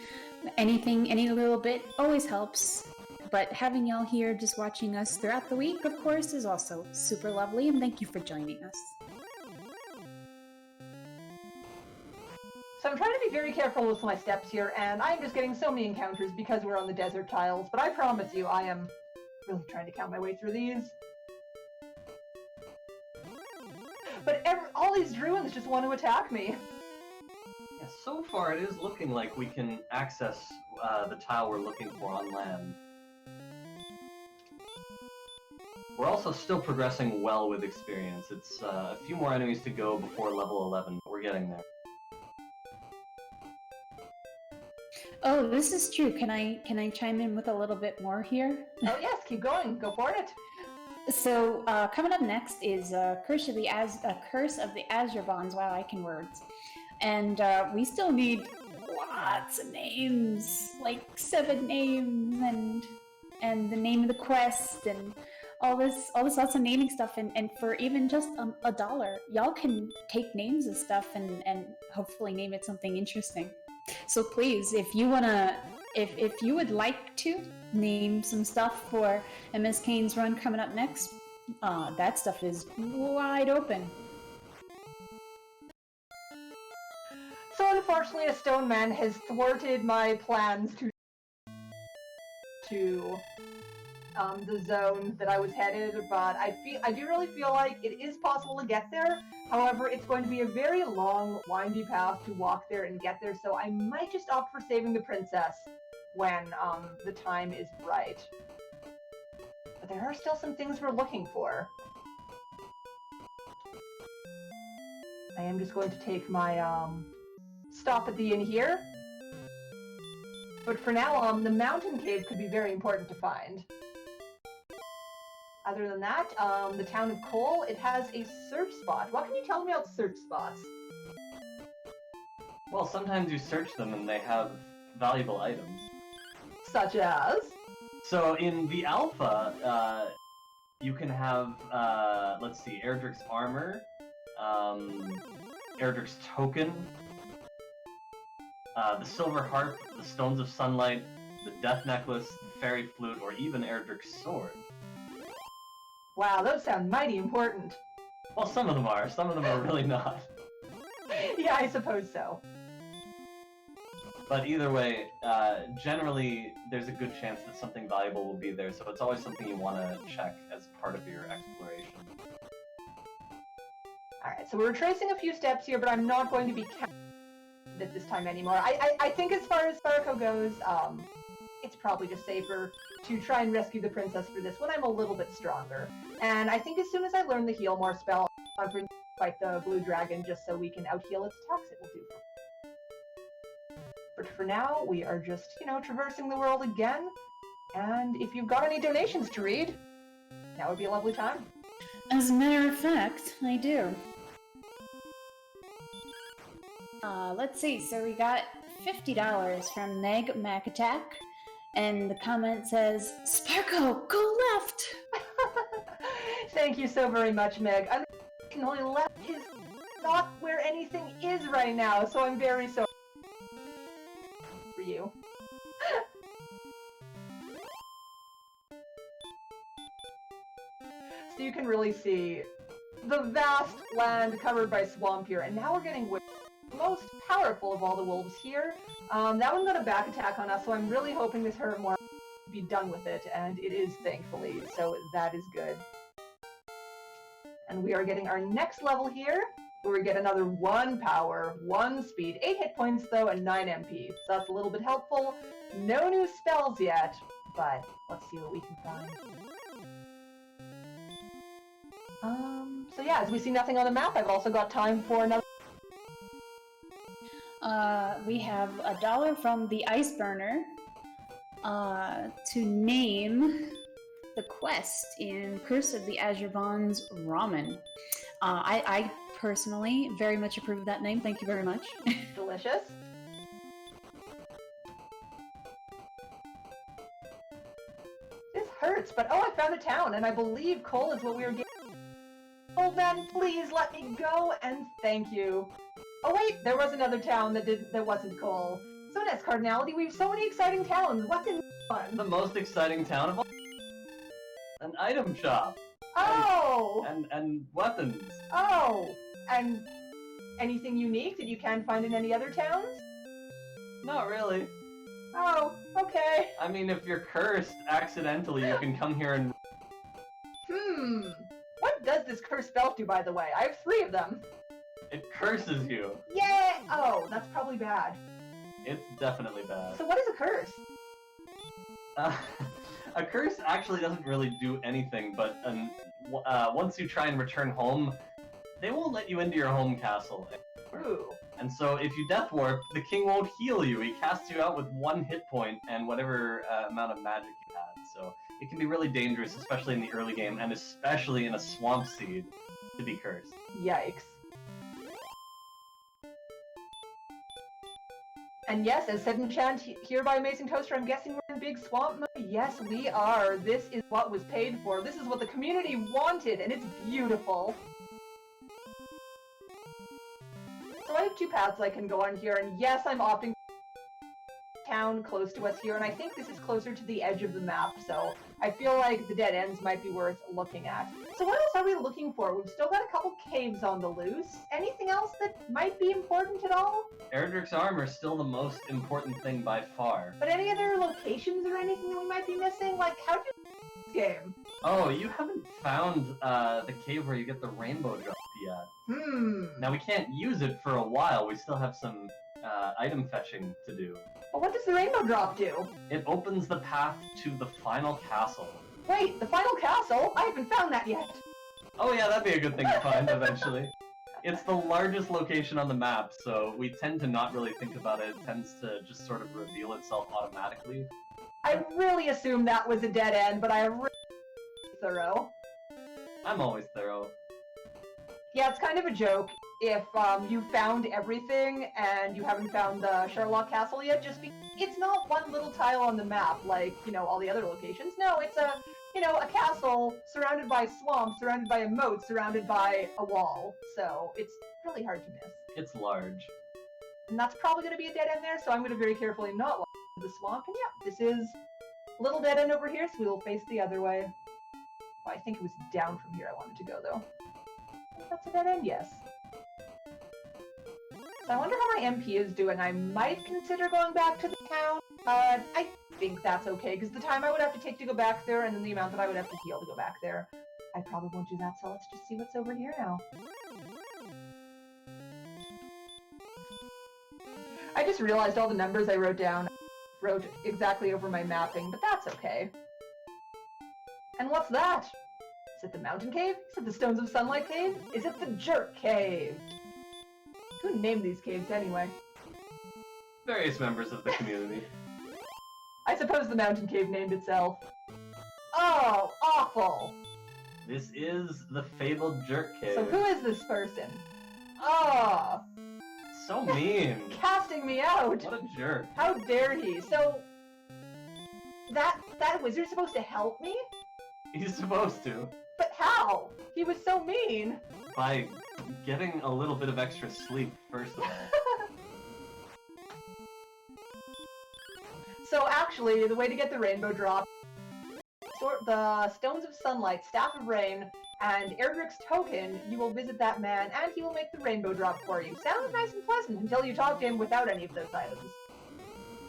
Anything, any little bit always helps. But having y'all here just watching us throughout the week, of course, is also super lovely, and thank you for joining us. So I'm trying to be very careful with my steps here, and I'm just getting so many encounters because we're on the desert tiles, but I promise you, I am really trying to count my way through these. But all these druids just want to attack me. Yeah, so far it is looking like we can access the tile we're looking for on land. We're also still progressing well with experience. It's a few more enemies to go before level 11, but we're getting there. Oh, this is true. Can I chime in with a little bit more here? Oh yes, keep going. Go for it. So coming up next is Curse of the Azure Bonds. Wow, I can words. And we still need lots of names, like 7 names, and the name of the quest, and all this lots of naming stuff. And for even just $1, y'all can take names of stuff and hopefully name it something interesting. So please, if you would like to name some stuff for MS Kane's run coming up next, that stuff is wide open. So unfortunately, a stone man has thwarted my plans to the zone that I was headed, but I do really feel like it is possible to get there. However, it's going to be a very long, windy path to walk there and get there, so I might just opt for saving the princess when the time is right. But there are still some things we're looking for. I am just going to take my stop at the inn here. But for now, the mountain cave could be very important to find. Other than that, the town of Cole, it has a search spot. What can you tell me about search spots? Well, sometimes you search them and they have valuable items. Such as? So in the alpha, you can have, let's see, Erdrick's armor, Erdrick's token, the silver harp, the stones of sunlight, the death necklace, the fairy flute, or even Erdrick's sword. Wow, those sound mighty important. Well, some of them are really not. Yeah, I suppose so. But either way, generally, there's a good chance that something valuable will be there, so it's always something you want to check as part of your exploration. Alright, so we're retracing a few steps here, but I'm not going to be counting at this time anymore. I think as far as Sparko goes, it's probably just safer to try and rescue the princess for this when I'm a little bit stronger. And I think as soon as I learn the Heal More spell, I'm going to fight the blue dragon just so we can out-heal its attacks it will do. But for now, we are just, traversing the world again. And if you've got any donations to read, that would be a lovely time. As a matter of fact, I do. Let's see, so we got $50 from Meg MacAttack, and the comment says, Sparko, go left! Thank you so very much, Meg. Unfortunately, left is not where anything is right now, so I'm very sorry for you. So you can really see the vast land covered by swamp here, and now we're getting the most powerful of all the wolves here. That one got a back attack on us, so I'm really hoping this hurt more be done with it, and it is, thankfully, so that is good. And we are getting our next level here, where we get another 1 power, 1 speed, 8 hit points though, and 9 MP. So that's a little bit helpful. No new spells yet, but let's see what we can find. So yeah, as we see nothing on the map, I've also got time for another... We have $1 from the Ice Burner to name the quest in Curse of the Azure Bonds Ramen. I personally very much approve of that name. Thank you very much. Delicious. This hurts, but oh, I found a town, and I believe coal is what we were getting. Oh, then please let me go, and thank you. Oh wait, there was another town that wasn't coal. So next cardinality, we have so many exciting towns. What's in one? The most exciting town of all. An item shop. Oh! And weapons. Oh! And anything unique that you can find in any other towns? Not really. Oh, okay. I mean, if you're cursed accidentally, you can come here and... What does this curse spell do, by the way? I have 3 of them. It curses you. Yeah! Oh, that's probably bad. It's definitely bad. So what is a curse? A curse actually doesn't really do anything, but once you try and return home, they won't let you into your home castle. Ooh. And so if you death warp, the king won't heal you. He casts you out with 1 hit point and whatever amount of magic you had. So it can be really dangerous, especially in the early game, and especially in a swamp seed, to be cursed. Yikes. And yes, as said in chat here by Amazing Toaster, I'm guessing we're in big swamp mode. Yes, we are. This is what was paid for. This is what the community wanted, and it's beautiful. So I have 2 paths I can go on here, and yes, I'm opting for town close to us here, and I think this is closer to the edge of the map, so I feel like the dead ends might be worth looking at. So what else are we looking for? We've still got a couple caves on the loose. Anything else that might be important at all? Erdrick's armor is still the most important thing by far. But any other locations or anything that we might be missing? Like, how do you play this game? Oh, you haven't found the cave where you get the rainbow drop yet. Now we can't use it for a while. We still have some item fetching to do. Well, what does the rainbow drop do? It opens the path to the final castle. Wait, the final castle? I haven't found that yet. Oh yeah, that'd be a good thing to find eventually. It's the largest location on the map, so we tend to not really think about it. It tends to just sort of reveal itself automatically. I really assumed that was a dead end, but I really thorough. I'm always thorough. Yeah, it's kind of a joke if you found everything and you haven't found the Sherlock Castle yet, just because it's not one little tile on the map like, you know, all the other locations. No, it's a castle surrounded by swamp, surrounded by a moat, surrounded by a wall. So it's really hard to miss. It's large. And that's probably going to be a dead end there, so I'm going to very carefully not walk into the swamp. And yeah, this is a little dead end over here, so we will face the other way. Well, I think it was down from here I wanted to go, though. That's a dead end, yes. So I wonder how my MP is doing. I might consider going back to the town. I think that's okay, because the time I would have to take to go back there, and then the amount that I would have to heal to go back there, I probably won't do that, so let's just see what's over here now. I just realized all the numbers I wrote down wrote exactly over my mapping, but that's okay. And what's that? Is it the mountain cave? Is it the Stones of Sunlight cave? Is it the Jerk cave? Who named these caves anyway? Various members of the community. I suppose the mountain cave named itself. Oh, awful! This is the fabled Jerk Cave. So who is this person? Oh! So mean! Casting me out! What a jerk. How dare he? So... That wizard's supposed to help me? He's supposed to. But how? He was so mean! By getting a little bit of extra sleep, first of all. So actually, the way to get the rainbow drop, the Stones of Sunlight, Staff of Rain, and Erdrick's token, you will visit that man, and he will make the rainbow drop for you. Sounds nice and pleasant until you talk to him without any of those items.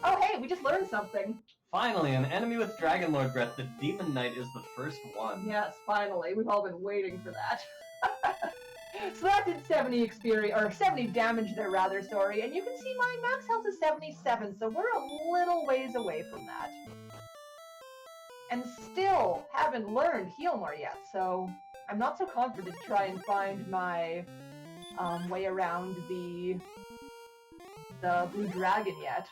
Oh hey, we just learned something. Finally, an enemy with Dragon Lord breath, the Demon Knight is the first one. Yes, finally. We've all been waiting for that. So that did 70 experience, or 70 damage there rather, sorry, and you can see my max health is 77, so we're a little ways away from that. And still haven't learned Heal More yet, so I'm not so confident to try and find my way around the Blue Dragon yet.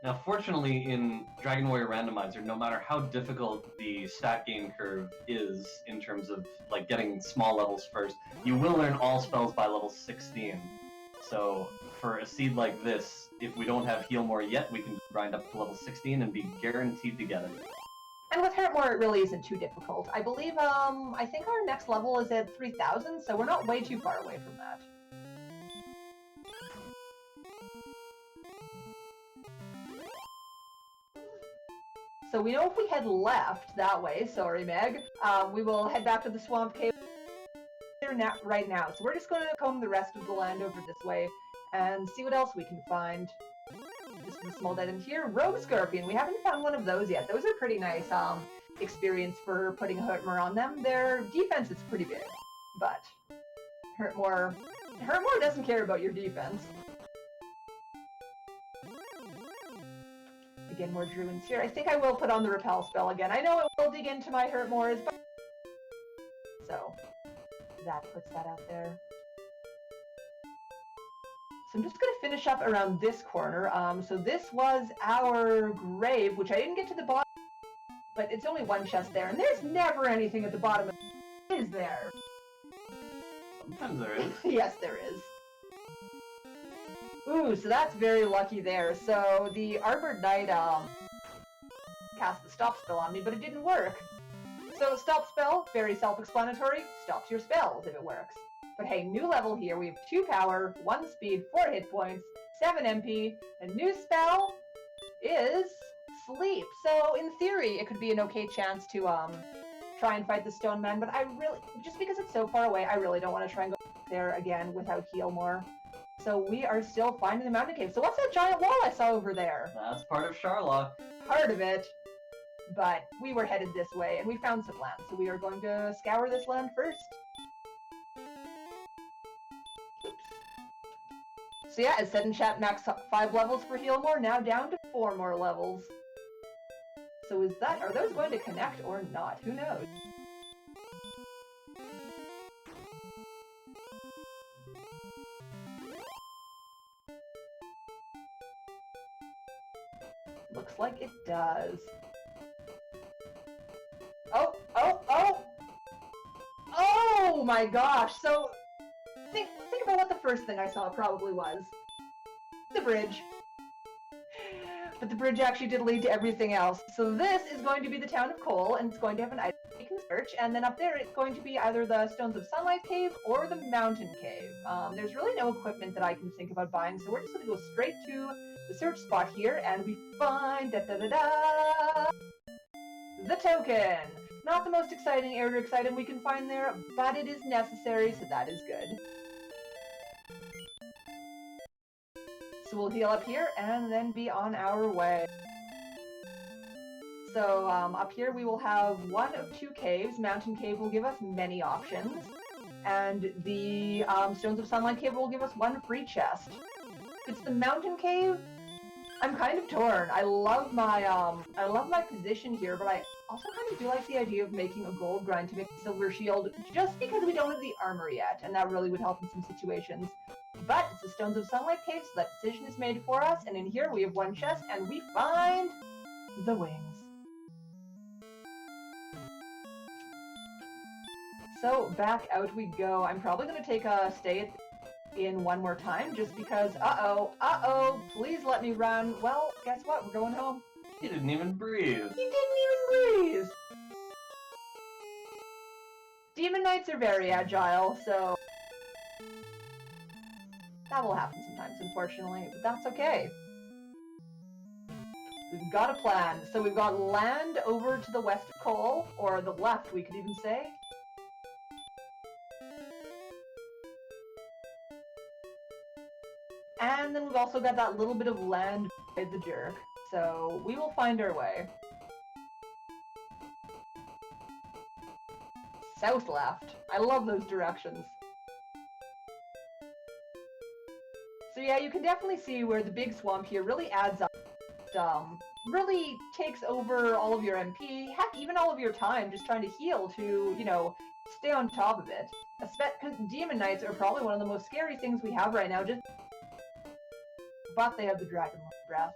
Now, fortunately, in Dragon Warrior Randomizer, no matter how difficult the stat gain curve is in terms of like getting small levels first, you will learn all spells by level 16. So for a seed like this, if we don't have Heal More yet, we can grind up to level 16 and be guaranteed to get it. And with Hurt More, it really isn't too difficult. I believe, I think our next level is at 3000, so we're not way too far away from that. So we know if we head left that way, sorry Meg, we will head back to the Swamp Cave right now. So we're just going to comb the rest of the land over this way and see what else we can find. This is a small dead end here. Rogue Scorpion, we haven't found one of those yet. Those are pretty nice experience for putting Hurt More on them. Their defense is pretty big, but Hurt More doesn't care about your defense. dig in more Druid Sphere. I think I will put on the Repel spell again. I know it will dig into my Hurt Mores, but... So, that puts that out there. So I'm just going to finish up around this corner. So this was our grave, which I didn't get to the bottom, but it's only one chest there, and there's never anything at the bottom of it. Is there? Sometimes there is. Yes, there is. Ooh, so that's very lucky there. So the Armored Knight cast the stop spell on me, but it didn't work. So stop spell, very self-explanatory, stops your spells if it works. But hey, new level here, we have 2 power, 1 speed, 4 hit points, 7 MP, and new spell is sleep. So in theory, it could be an okay chance to try and fight the Stone Man, but I really, just because it's so far away, I really don't want to try and go there again without heal more. So we are still finding the mountain cave. So what's that giant wall I saw over there? That's part of Charlotte. Part of it. But we were headed this way, and we found some land, so we are going to scour this land first. Oops. So yeah, as said in chat, max 5 levels for heal more, now down to 4 more levels. So is that, are those going to connect or not? Who knows? Looks like it does. Oh, oh, oh! Oh my gosh! So, think about what the first thing I saw probably was. The bridge. But the bridge actually did lead to everything else. So this is going to be the town of Cole, and it's going to have an item you can search, and then up there it's going to be either the Stones of Sunlight Cave or the Mountain Cave. There's really no equipment that I can think about buying, so we're just going to go straight to the search spot here, and we find da-da-da-da! The token! Not the most exciting Eritrix item we can find there, but it is necessary, so that is good. So we'll heal up here, and then be on our way. So, up here we will have one of 2 caves. Mountain Cave will give us many options, and the Stones of Sunlight Cave will give us 1 free chest. If it's the Mountain Cave, I'm kind of torn. I love my position here, but I also kind of do like the idea of making a gold grind to make a silver shield, just because we don't have the armor yet, and that really would help in some situations. But it's the Stones of Sunlight Cave, so that decision is made for us, and in here we have 1 chest, and we find the wings. So back out we go. I'm probably going to take a stay in 1 more time, just because, uh-oh, please let me run. Well, guess what? We're going home. He didn't even breathe. He didn't even breathe! Demon Knights are very agile, so that will happen sometimes, unfortunately, but that's okay. We've got a plan. So we've got land over to the west of Cole, or the left, we could even say. And then we've also got that little bit of land by the jerk, so we will find our way. South left. I love those directions. So yeah, you can definitely see where the big swamp here really adds up. Really takes over all of your MP, heck, even all of your time just trying to heal to, you know, stay on top of it. Because Demon Knights are probably one of the most scary things we have right now, but they have the Dragon Breath.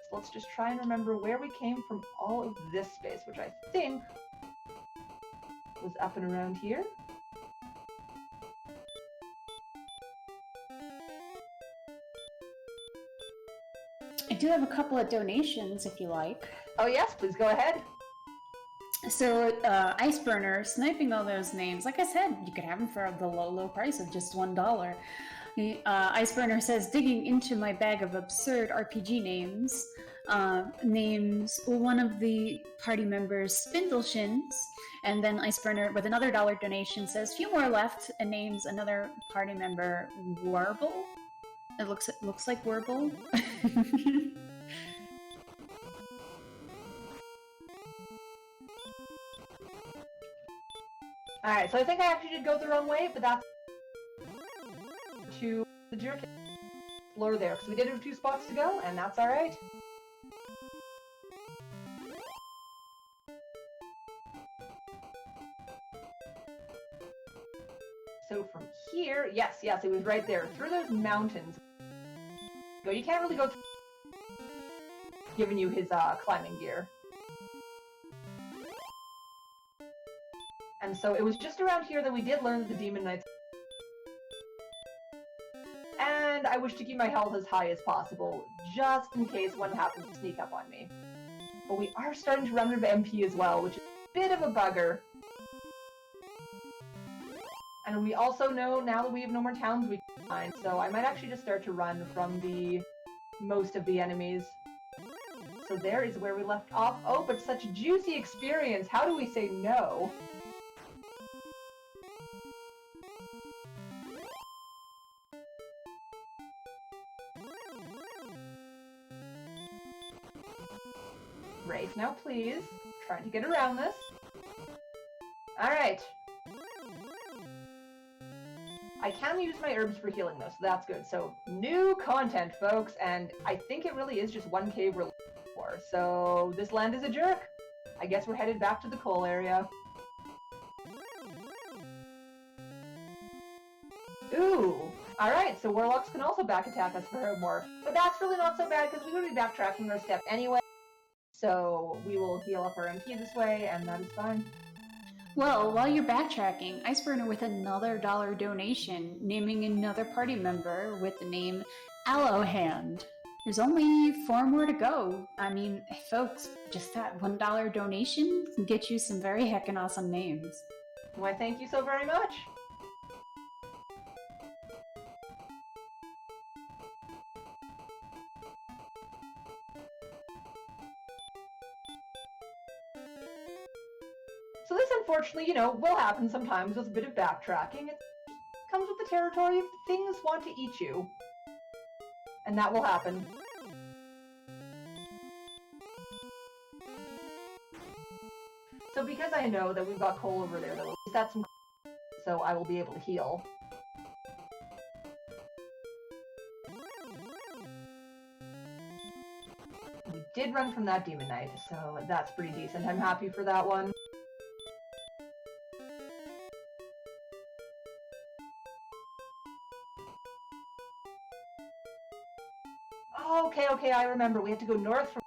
So let's just try and remember where we came from all of this space, which I think was up and around here. I do have a couple of donations, if you like. Oh yes, please go ahead. So, Iceburner, sniping all those names. Like I said, you could have them for the low price of just $1. Iceburner says, digging into my bag of absurd RPG names, names one of the party members Spindleshins, and then Iceburner with another $1 donation says, few more left, and names another party member Warble. It looks like Warble. Alright, so I think I actually did go the wrong way, but that's to the jerk. explore there, because we did have 2 spots to go, and that's alright. So from here, yes, it was right there, through those mountains. Go, you can't really go through, giving you his climbing gear. And so it was just around here that we did learn that the Demon Knights. And I wish to keep my health as high as possible, just in case one happens to sneak up on me. But we are starting to run out of MP as well, which is a bit of a bugger. And we also know now that we have no more towns we can find, so I might actually just start to run from most of the enemies. So there is where we left off. Oh, but such a juicy experience! How do we say no? Race now, please. Trying to get around this. Alright. I can use my herbs for healing though, so that's good. So, new content, folks, and I think it really is just one cave we're looking for. So, this land is a jerk. I guess we're headed back to the coal area. Ooh! Alright, so warlocks can also back attack us for more. But that's really not so bad, because we would be backtracking our step anyway. So, we will heal up our MP this way, and that is fine. Well, while you're backtracking, Iceburner with another $1 donation, naming another party member with the name Aloe-Hand. There's only 4 more to go. I mean, folks, just that $1 donation can get you some very heckin' awesome names. Why, thank you so very much! So this, unfortunately, you know, will happen sometimes with a bit of backtracking. It comes with the territory if things want to eat you. And that will happen. So because I know that we've got coal over there, though, at least that's some coal, so I will be able to heal. We did run from that Demon Knight, so that's pretty decent. I'm happy for that one. Okay, I remember. We have to go north from...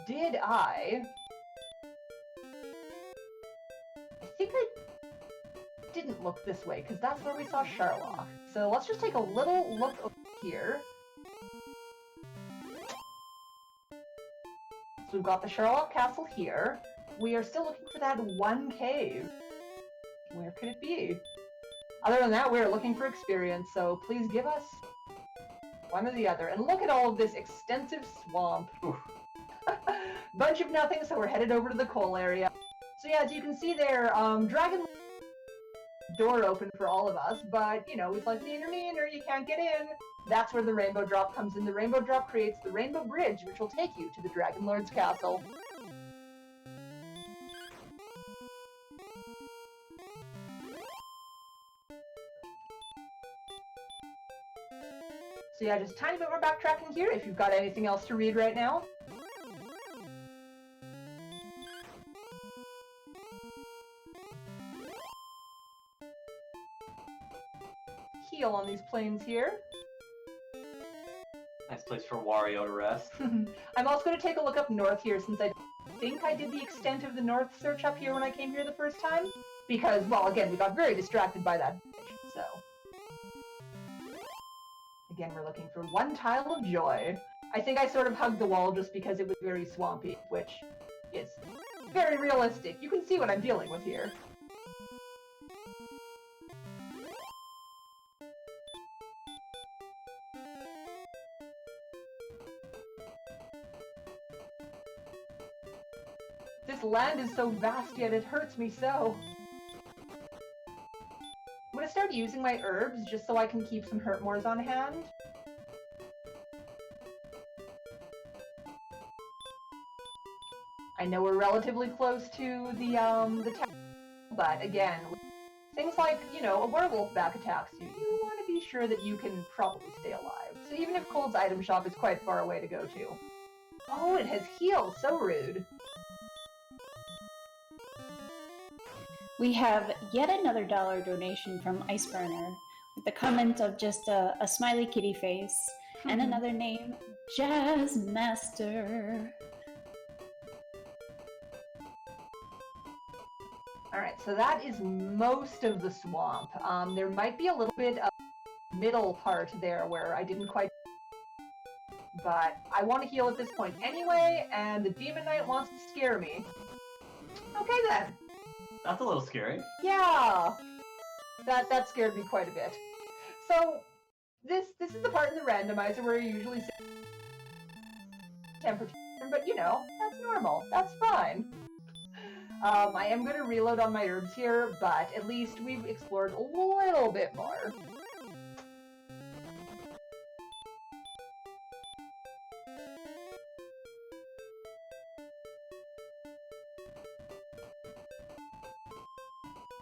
Did I think I didn't look this way, because that's where we saw Sherlock. So let's just take a little look over here. So we've got the Sherlock Castle here. We are still looking for that one cave. Where could it be? Other than that, we're looking for experience, so please give us one or the other. And look at all of this extensive swamp. Bunch of nothing, so we're headed over to the coal area. So yeah, as you can see there, Dragon door open for all of us, but, you know, it's like, meaner, you can't get in. That's where the Rainbow Drop comes in. The Rainbow Drop creates the Rainbow Bridge, which will take you to the Dragon Lord's castle. So yeah, just a tiny bit more backtracking here, if you've got anything else to read right now. Heal on these plains here. Nice place for Wario to rest. I'm also going to take a look up north here, since I think I did the extent of the north search up here when I came here the first time. Because, well, again, we got very distracted by that bitch, so... Again, we're looking for one tile of joy. I think I sort of hugged the wall just because it was very swampy, which is very realistic. You can see what I'm dealing with here. This land is so vast, yet it hurts me so. I'm gonna start using my herbs just so I can keep some Hurtmores on hand. I know we're relatively close to the town, but again, things like, you know, a werewolf back attacks you. You want to be sure that you can probably stay alive. So even if Cold's item shop is quite far away to go to. Oh, it has heal. So rude. We have yet another $1 donation from Iceburner with the comment of just a smiley kitty face and another name, Jazz Master. Alright, so that is most of the swamp. There might be a little bit of middle part there where I didn't quite... But I want to heal at this point anyway, and the Demon Knight wants to scare me. Okay then. That's a little scary. Yeah! That scared me quite a bit. So, this is the part in the randomizer where you usually say temperature, but you know, that's normal. That's fine. I am going to reload on my herbs here, but at least we've explored a little bit more.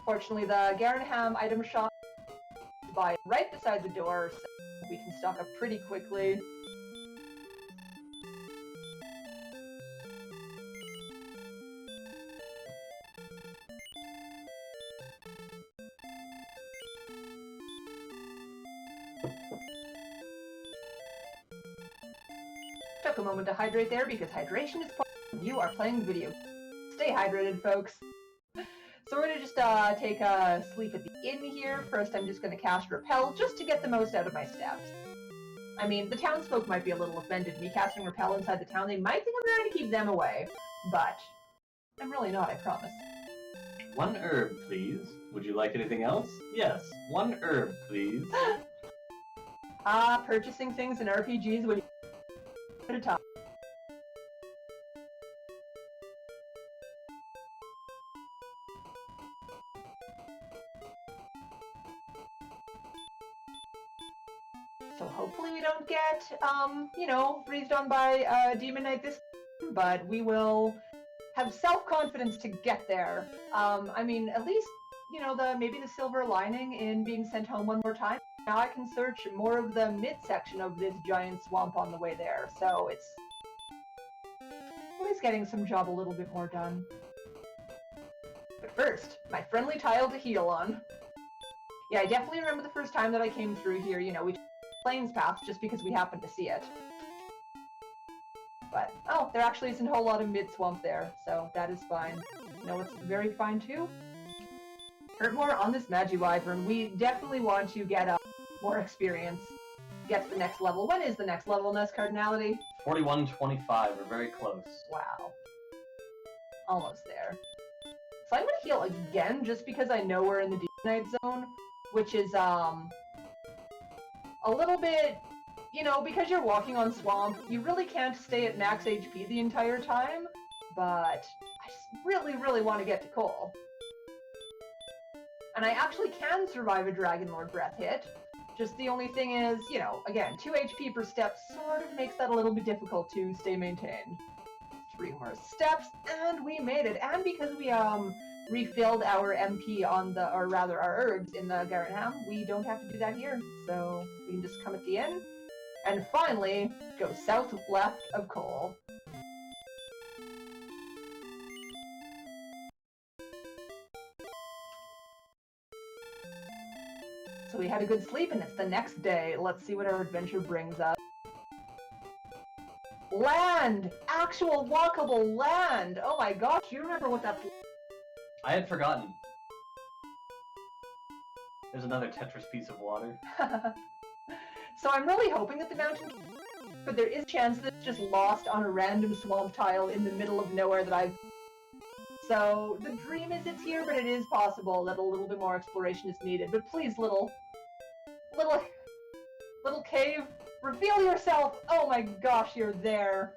Fortunately, the Garanham item shop is by right beside the door, so we can stock up pretty quickly. Took a moment to hydrate there because hydration is part of you are playing video. Stay hydrated, folks. So we're gonna just take a sleep at the inn here. First, I'm just gonna cast Repel just to get the most out of my steps. I mean, the townsfolk might be a little offended me casting Repel inside the town. They might think I'm trying to keep them away, but I'm really not, I promise. 1 herb, please. Would you like anything else? Yes, 1 herb, please. Purchasing things in RPGs when you at a time. So hopefully we don't get, you know, breathed on by a Demon Knight this time, but we will have self-confidence to get there. I mean, at least, you know, maybe the silver lining in being sent home one more time. Now I can search more of the midsection of this giant swamp on the way there, so it's at least getting some job a little bit more done. But first, my friendly tile to heal on. Yeah, I definitely remember the first time that I came through here, you know, we took the Plains path just because we happened to see it. But, oh, there actually isn't a whole lot of mid-swamp there, so that is fine. You know what's very fine too? Hurt more on this Magi-Wyvern. We definitely want to get more experience. Get to the next level. When is the next level, Nest Cardinality? 4125, we're very close. Wow. Almost there. So I'm gonna heal again, just because I know we're in the Demon Knight zone, which is, a little bit, you know, because you're walking on swamp, you really can't stay at max HP the entire time, but I just really, really want to get to Cole. And I actually can survive a Dragon Lord Breath hit, just the only thing is, you know, again, 2 HP per step sort of makes that a little bit difficult to stay maintained. 3 more steps, and we made it. And because we, refilled our MP on the, or rather our herbs in the Garanham, we don't have to do that here. So we can just come at the end, and finally go south-left of Cole. So we had a good sleep, and it's the next day. Let's see what our adventure brings us. Land! Actual walkable land! Oh my gosh, you remember what that's like? I had forgotten. There's another Tetris piece of water. So I'm really hoping that the mountain... But there is a chance that it's just lost on a random swamp tile in the middle of nowhere that I've... So the dream is it's here, but it is possible that a little bit more exploration is needed. But please, little cave, reveal yourself! Oh my gosh, you're there!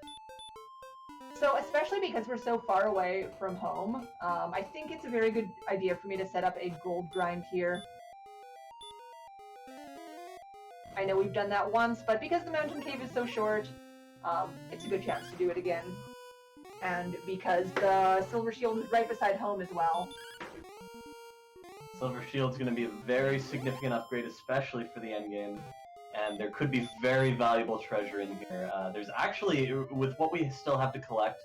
So, especially because we're so far away from home, I think it's a very good idea for me to set up a gold grind here. I know we've done that once, but because the mountain cave is so short, it's a good chance to do it again. And because the silver shield is right beside home as well. So Silver Shield's going to be a very significant upgrade, especially for the endgame. And there could be very valuable treasure in here. There's actually, with what we still have to collect,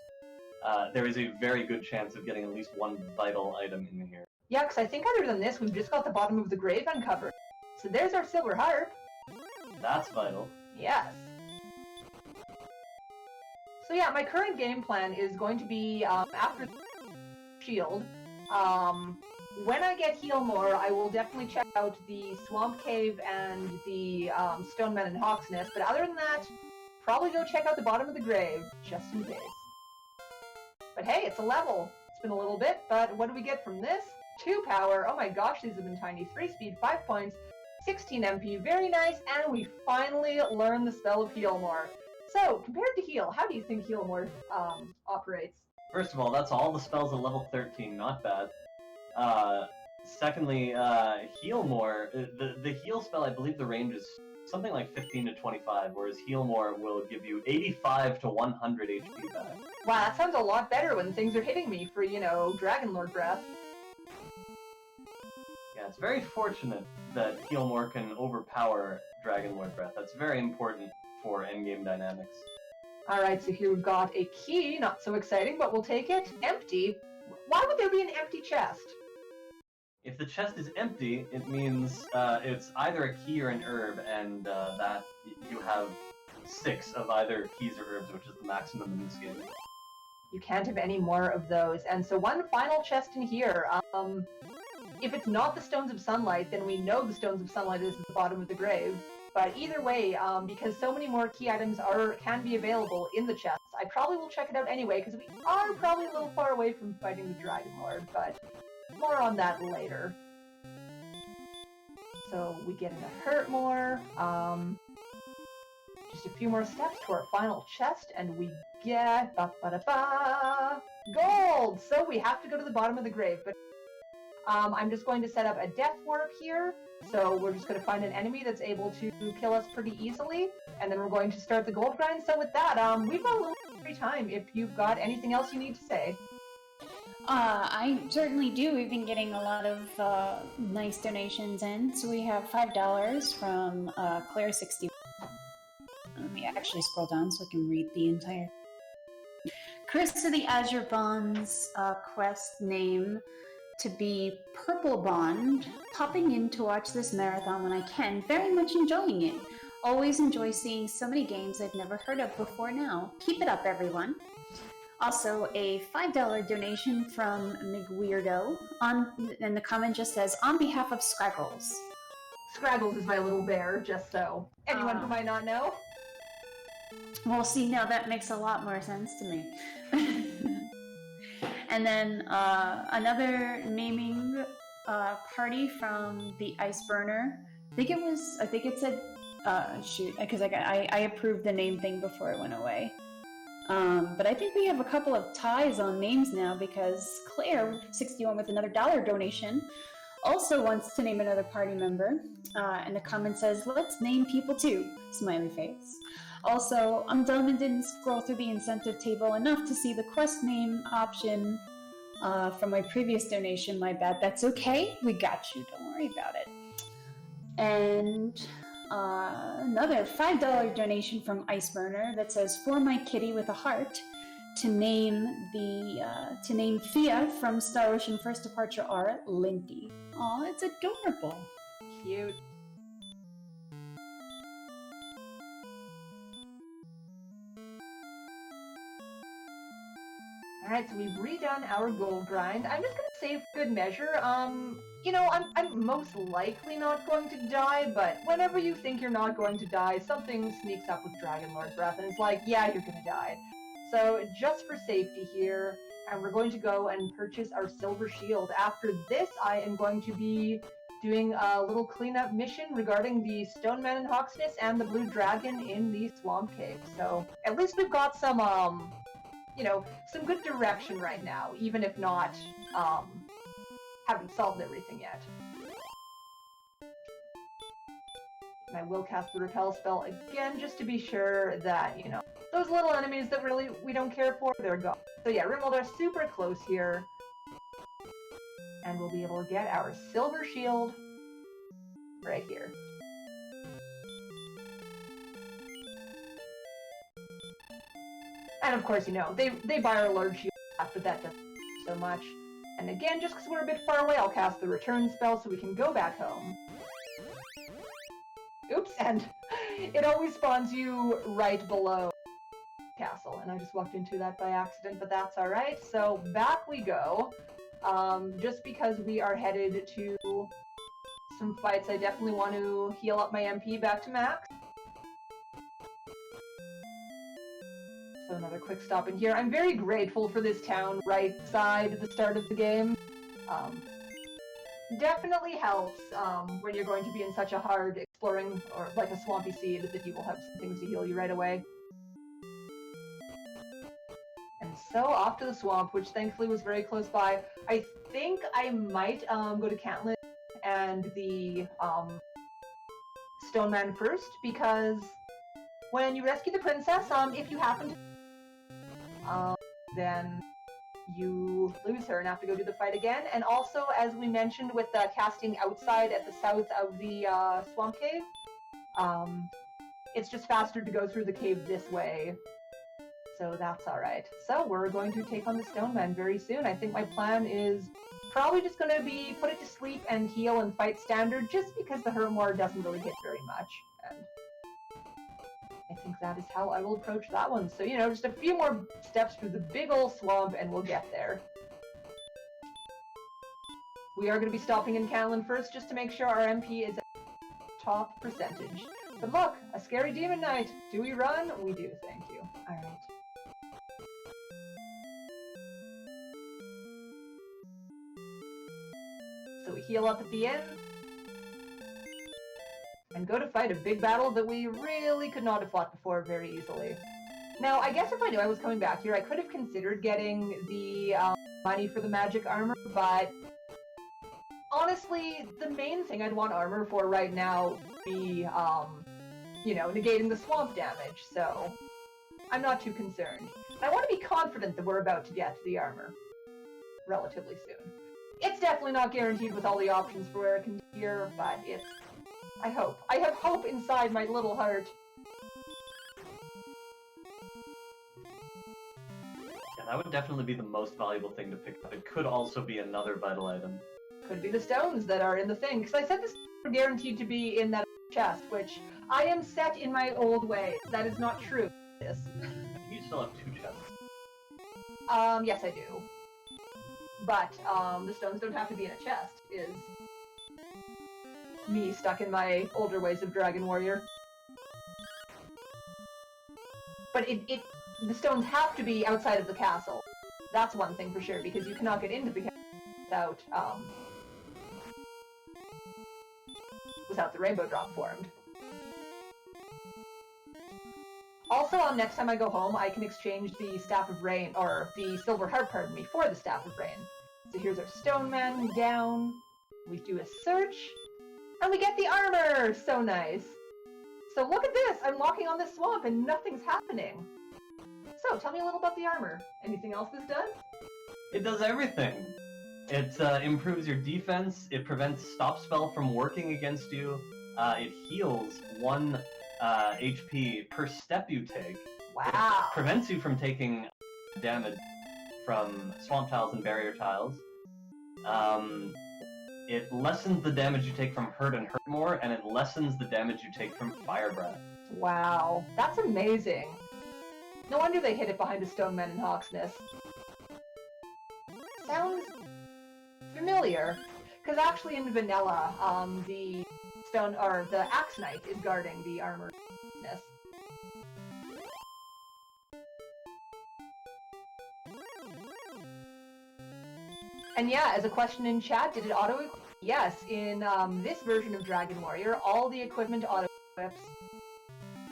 there is a very good chance of getting at least one vital item in here. Yeah, because I think other than this, we've just got the bottom of the grave uncovered. So there's our silver harp. That's vital. Yes. So yeah, my current game plan is going to be, after Shield, when I get Heal More, I will definitely check out the Swamp Cave and the Stoneman and Hawk's Nest, but other than that, probably go check out the bottom of the grave, just in case. But hey, it's a level. It's been a little bit, but what do we get from this? 2 power. Oh my gosh, these have been tiny. 3 speed, 5 points, 16 MP. Very nice, and we finally learned the spell of Heal More. So, compared to Heal, how do you think Heal More operates? First of all, that's all the spells at level 13, not bad. Secondly, Heal More, the heal spell, I believe the range is something like 15 to 25, whereas Heal More will give you 85 to 100 HP back. Wow, that sounds a lot better when things are hitting me for, you know, Dragon Lord Breath. Yeah, it's very fortunate that Heal More can overpower Dragon Lord Breath. That's very important for endgame dynamics. Alright, so here we've got a key, not so exciting, but we'll take it. Empty? Why would there be an empty chest? If the chest is empty, it means it's either a key or an herb, and that you have 6 of either keys or herbs, which is the maximum in this game. You can't have any more of those. And so one final chest in here. If it's not the Stones of Sunlight, then we know the Stones of Sunlight is at the bottom of the grave. But either way, because so many more key items can be available in the chests, I probably will check it out anyway, because we are probably a little far away from fighting the Dragon Lord, but more on that later. So we get into Hurt More, just a few more steps to our final chest, and we get gold! So we have to go to the bottom of the grave, but I'm just going to set up a death warp here. So we're just going to find an enemy that's able to kill us pretty easily, and then we're going to start the gold grind. So with that, we've got a little free time if you've got anything else you need to say. I certainly do. We've been getting a lot of nice donations in. So we have $5 from Claire61. Let me actually scroll down so I can read the entire. Chris of the Azure Bonds quest name to be Purple Bond, popping in to watch this marathon when I can, very much enjoying it. Always enjoy seeing so many games I've never heard of before now. Keep it up, everyone. Also, a $5 donation from McWeirdo, and the comment just says, on behalf of Scraggles. Scraggles is my little bear, just so anyone who might not know. Well, see, now that makes a lot more sense to me. And then another naming party from the Ice Burner. I think it said, shoot, because I approved the name thing before it went away. But I think we have a couple of ties on names now because Claire61 with another $1 donation also wants to name another party member. And the comment says, let's name people too, smiley face. Also, Undone didn't scroll through the incentive table enough to see the quest name option from my previous donation. My bad. That's okay. We got you. Don't worry about it. And another $5 donation from Iceburner that says, for my kitty with a heart, to name Thea from Star Ocean First Departure R, Lindy. Aw, it's adorable. Cute. Alright, so we've redone our gold grind. I'm just gonna say for good measure, you know, I'm most likely not going to die, but whenever you think you're not going to die, something sneaks up with Dragon Lord Breath, and it's like, yeah, you're gonna die. So, just for safety here, and we're going to go and purchase our silver shield. After this, I am going to be doing a little cleanup mission regarding the Stoneman and Hawksness and the Blue Dragon in the Swamp Cave. So, at least we've got some, you know, some good direction right now, even if not, haven't solved everything yet. And I will cast the Repel spell again, just to be sure that, you know, those little enemies that really we don't care for, they're gone. So yeah, Rimwald are super close here. And we'll be able to get our silver shield right here. And of course, you know, they buy our large shield back, but that doesn't so much. And again, just because we're a bit far away, I'll cast the return spell so we can go back home. Oops, and it always spawns you right below the castle, and I just walked into that by accident, but that's alright. So back we go. Just because we are headed to some fights, I definitely want to heal up my MP back to max. So another quick stop in here. I'm very grateful for this town right side the start of the game. Definitely helps when you're going to be in such a hard exploring, or like a swampy seed, that you will have some things to heal you right away. And so off to the swamp, which thankfully was very close by. I think I might go to Cantlin and the Stone Man first, because when you rescue the princess, if you happen to then you lose her and have to go do the fight again. And also, as we mentioned with the casting outside at the south of the swamp cave, it's just faster to go through the cave this way. So that's alright. So we're going to take on the Stone Man very soon. I think my plan is probably just going to be put it to sleep and heal and fight standard, just because the Hermor doesn't really hit very much. And I think that is how I will approach that one. So, you know, just a few more steps through the big old swamp and we'll get there. We are going to be stopping in Cantlin first just to make sure our MP is at top percentage. But look, a scary demon knight. Do we run? We do, thank you. Alright. So we heal up at the end. And go to fight a big battle that we really could not have fought before very easily. Now, I guess if I knew I was coming back here, I could have considered getting the money for the magic armor, but honestly, the main thing I'd want armor for right now would be, you know, negating the swamp damage, so I'm not too concerned. I want to be confident that we're about to get the armor relatively soon. It's definitely not guaranteed with all the options for where it can be here, but it's... I hope. I have hope inside my little heart. Yeah, that would definitely be the most valuable thing to pick up. It could also be another vital item. Could be the stones that are in the thing, because I said this are guaranteed to be in that chest, which I am set in my old ways. That is not true. This. You still have 2 chests. Yes I do. But, the stones don't have to be in a chest, is me stuck in my older ways of Dragon Warrior. But the stones have to be outside of the castle. That's one thing for sure, because you cannot get into the castle without the rainbow drop formed. Also, next time I go home, I can exchange the Staff of Rain, or the Silver Harp, pardon me, for the Staff of Rain. So here's our Stone Man down. We do a search, and we get the armor! So nice. So look at this! I'm walking on this swamp and nothing's happening. So, tell me a little about the armor. Anything else this does? It does everything. It improves your defense, it prevents stop spell from working against you, it heals 1 HP per step you take. Wow. It prevents you from taking damage from swamp tiles and barrier tiles. It lessens the damage you take from hurt and hurt more, and it lessens the damage you take from fire breath. Wow, that's amazing. No wonder they hid it behind a Stone Man in Hawksness. Sounds familiar, because actually in vanilla, the Axe Knight is guarding the armor. And yeah, as a question in chat, did it auto-equip? Yes, in this version of Dragon Warrior, all the equipment auto-equips.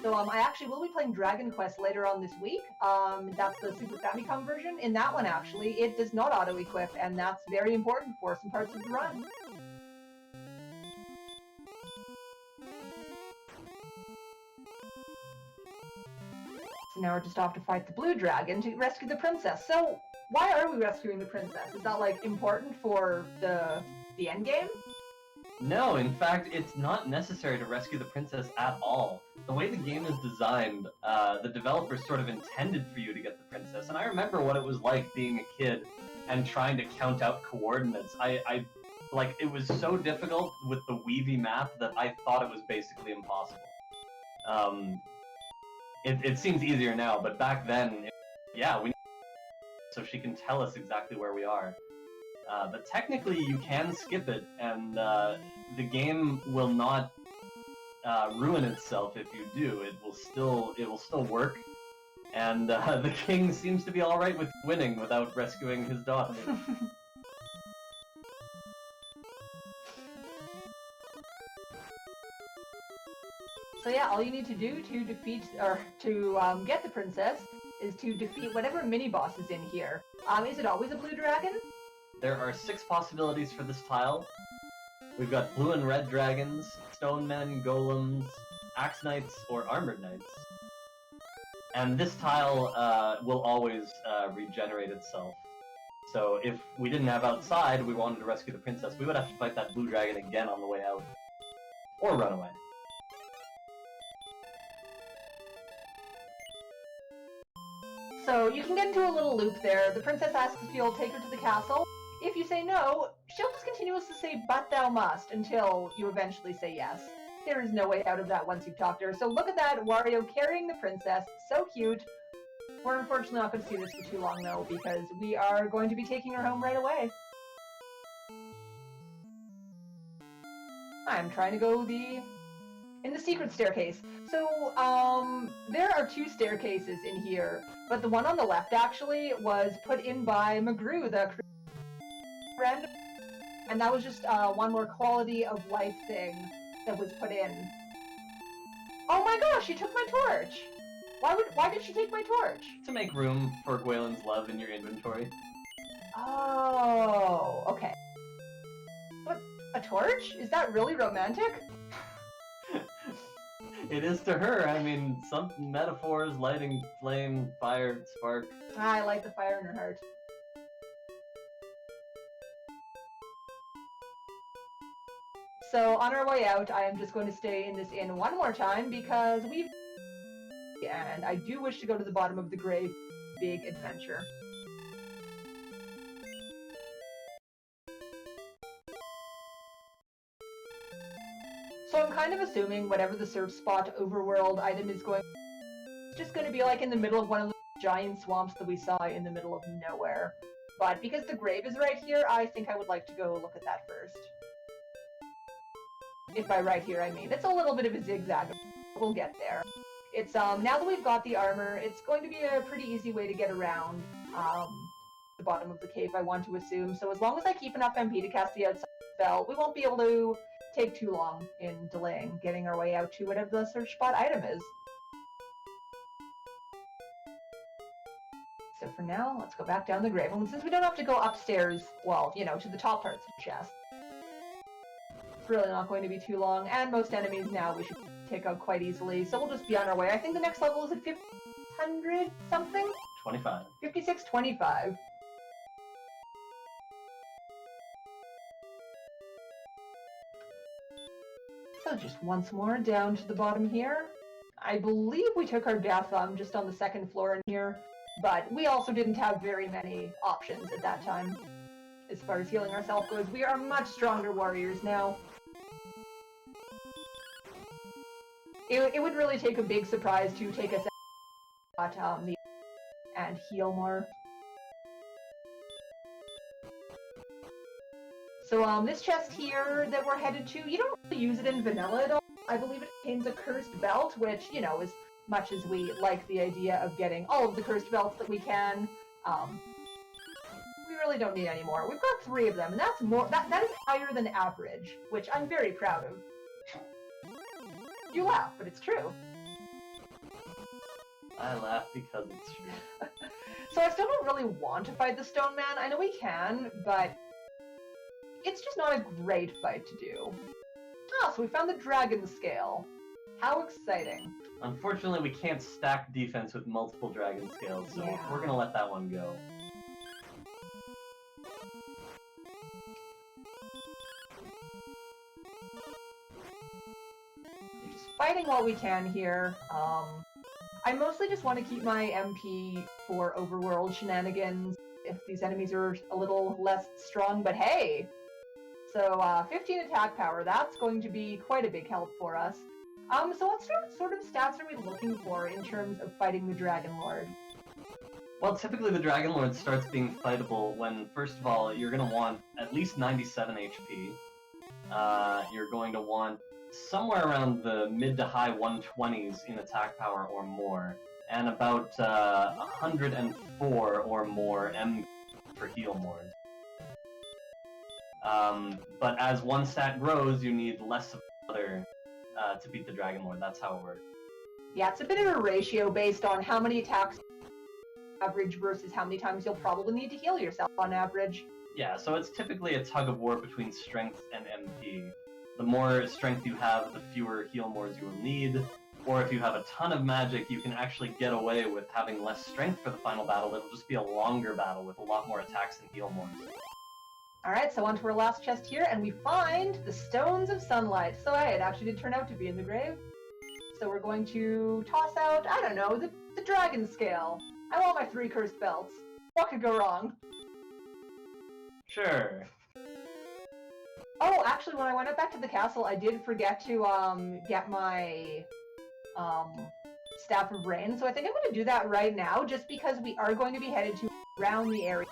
So I actually will be playing Dragon Quest later on this week. That's the Super Famicom version. In that one, actually, it does not auto-equip, and that's very important for some parts of the run. So now we're just off to fight the blue dragon to rescue the princess. So why are we rescuing the princess? Is that like important for the end game? No, in fact, it's not necessary to rescue the princess at all. The way the game is designed, the developers sort of intended for you to get the princess, and I remember what it was like being a kid and trying to count out coordinates. Like, it was so difficult with the Weavy map that I thought it was basically impossible. It seems easier now, but back then, we so she can tell us exactly where we are. But technically, you can skip it, and the game will not ruin itself if you do. It will still work, and the king seems to be all right with winning without rescuing his daughter. So yeah, all you need to do to defeat or to get the princess is to defeat whatever mini boss is in here. Is it always a blue dragon? There are 6 possibilities for this tile. We've got blue and red dragons, stone men, golems, axe knights, or armored knights. And this tile will always regenerate itself. So if we didn't have outside, we wanted to rescue the princess, we would have to fight that blue dragon again on the way out. Or run away. So you can get into a little loop there. The princess asks if you'll take her to the castle. If you say no, she'll just continuously say, "But thou must," until you eventually say yes. There is no way out of that once you've talked to her. So look at that, Wario carrying the princess. So cute. We're unfortunately not going to see this for too long, though, because we are going to be taking her home right away. I'm trying to go in the secret staircase. So, there are 2 staircases in here, but the one on the left, actually, was put in by McGrew, the random, and that was just one more quality of life thing that was put in. Oh my gosh, she took my torch! Why did she take my torch? To make room for Gwaelin's love in your inventory. Oh, okay. What, a torch? Is that really romantic? It is to her. I mean, some metaphors, lighting, flame, fire, spark. I like the fire in her heart. So on our way out, I am just going to stay in this inn one more time because and I do wish to go to the bottom of the grave. Big adventure. So I'm kind of assuming whatever the surf spot overworld item is it's just going to be like in the middle of one of the giant swamps that we saw in the middle of nowhere. But because the grave is right here, I think I would like to go look at that first. If by right here I mean, it's a little bit of a zigzag. We'll get there. It's now that we've got the armor, it's going to be a pretty easy way to get around the bottom of the cave, I want to assume. So as long as I keep enough MP to cast the outside spell, we won't be able to take too long in delaying getting our way out to whatever the search spot item is. So for now, let's go back down the grave. And since we don't have to go upstairs, well, you know, to the top parts of the chest, it's really not going to be too long. And most enemies now we should take out quite easily, so we'll just be on our way. I think the next level is at 500 something? 25. 5625. So just once more down to the bottom here. I believe we took our death just on the 2nd floor in here, but we also didn't have very many options at that time. As far as healing ourselves goes, we are much stronger warriors now. It would really take a big surprise to take us out and heal more. So this chest here that we're headed to, you don't really use it in vanilla at all. I believe it contains a cursed belt, which, you know, as much as we like the idea of getting all of the cursed belts that we can, we really don't need any more. We've got 3 of them, and that's more. That is higher than average, which I'm very proud of. You laugh, but it's true. I laugh because it's true. So I still don't really want to fight the Stone Man. I know we can, but it's just not a great fight to do. Ah, so we found the dragon scale. How exciting. Unfortunately, we can't stack defense with multiple dragon scales, so Yeah. we're gonna let that one go. Just fighting while we can here. I mostly just want to keep my MP for overworld shenanigans if these enemies are a little less strong, but hey! So, 15 attack power, that's going to be quite a big help for us. So what sort of stats are we looking for in terms of fighting the Dragon Lord? Well, typically the Dragon Lord starts being fightable when, first of all, you're going to want at least 97 HP. You're going to want somewhere around the mid to high 120s in attack power or more, and about 104 or more M for heal Mord. But as one stat grows, you need less of the other to beat the Dragon Lord. That's how it works. Yeah, it's a bit of a ratio based on how many attacks average versus how many times you'll probably need to heal yourself on average. Yeah, so it's typically a tug of war between strength and MP. The more strength you have, the fewer heal Mords you will need. Or if you have a ton of magic, you can actually get away with having less strength for the final battle. It'll just be a longer battle with a lot more attacks and heal Mords. Alright, so on to our last chest here, and we find the Stones of Sunlight. So hey, it actually did turn out to be in the grave. So we're going to toss out, I don't know, the Dragon Scale. I want my 3 cursed belts. What could go wrong? Sure. Oh, actually, when I went up back to the castle, I did forget to get my Staff of Rain. So I think I'm going to do that right now, just because we are going to be headed to around the area.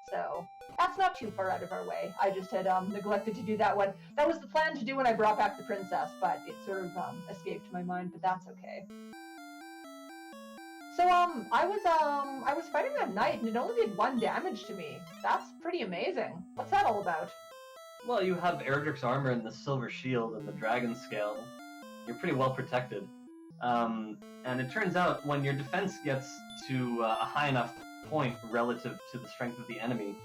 So that's not too far out of our way. I just had neglected to do that one. That was the plan to do when I brought back the princess, but it sort of escaped my mind. But that's okay. So I was fighting that knight, and it only did 1 damage to me. That's pretty amazing. What's that all about? Well, you have Erdrick's armor and the silver shield and the dragon scale. You're pretty well protected. And it turns out when your defense gets to a high enough point relative to the strength of the enemy,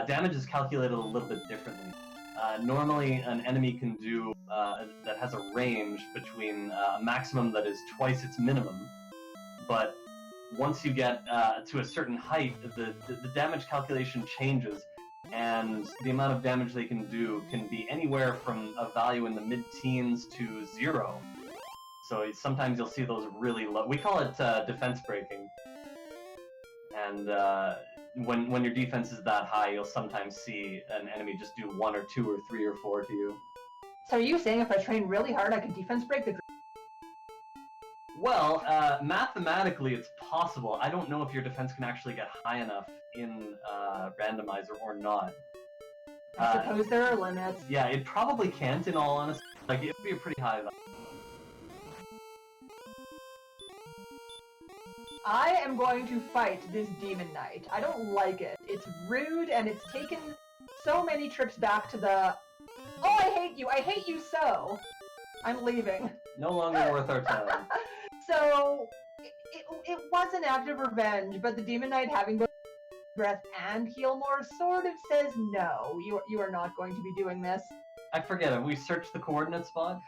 damage is calculated a little bit differently. Normally, an enemy can do that has a range between a maximum that is twice its minimum, but once you get to a certain height, the damage calculation changes, and the amount of damage they can do can be anywhere from a value in the mid-teens to 0. So sometimes you'll see those really low. We call it defense breaking. And when your defense is that high, you'll sometimes see an enemy just do 1 or 2 or 3 or 4 to you. So are you saying if I train really hard, I could defense break the... Well, mathematically it's possible. I don't know if your defense can actually get high enough in Randomizer or not. I suppose there are limits. Yeah, it probably can't, in all honesty. Like, it would be a pretty high value. I am going to fight this Demon Knight. I don't like it. It's rude, and it's taken so many trips back to the... Oh, I hate you so! I'm leaving. No longer worth our time. So, it was an act of revenge, but the Demon Knight having both breath and heal more sort of says no, you are not going to be doing this. I forget, have we searched the coordinate spot?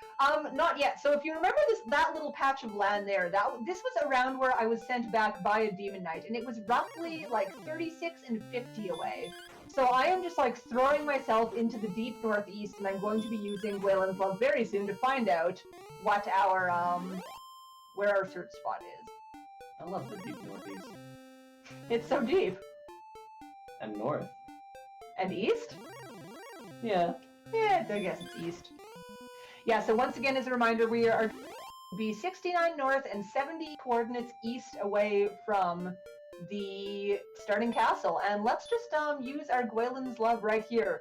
Not yet. So if you remember that little patch of land there, this was around where I was sent back by a Demon Knight, and it was roughly like 36 and 50 away. So I am just like throwing myself into the deep northeast, and I'm going to be using Gwaelin's Love very soon to find out what our where our search spot is. I love the deep northeast. It's so deep. And north. And east? Yeah. Yeah, I guess it's east. Yeah, so once again, as a reminder, we are be 69 north and 70 coordinates east away from the starting castle. And let's just use our Gwaelin's Love right here.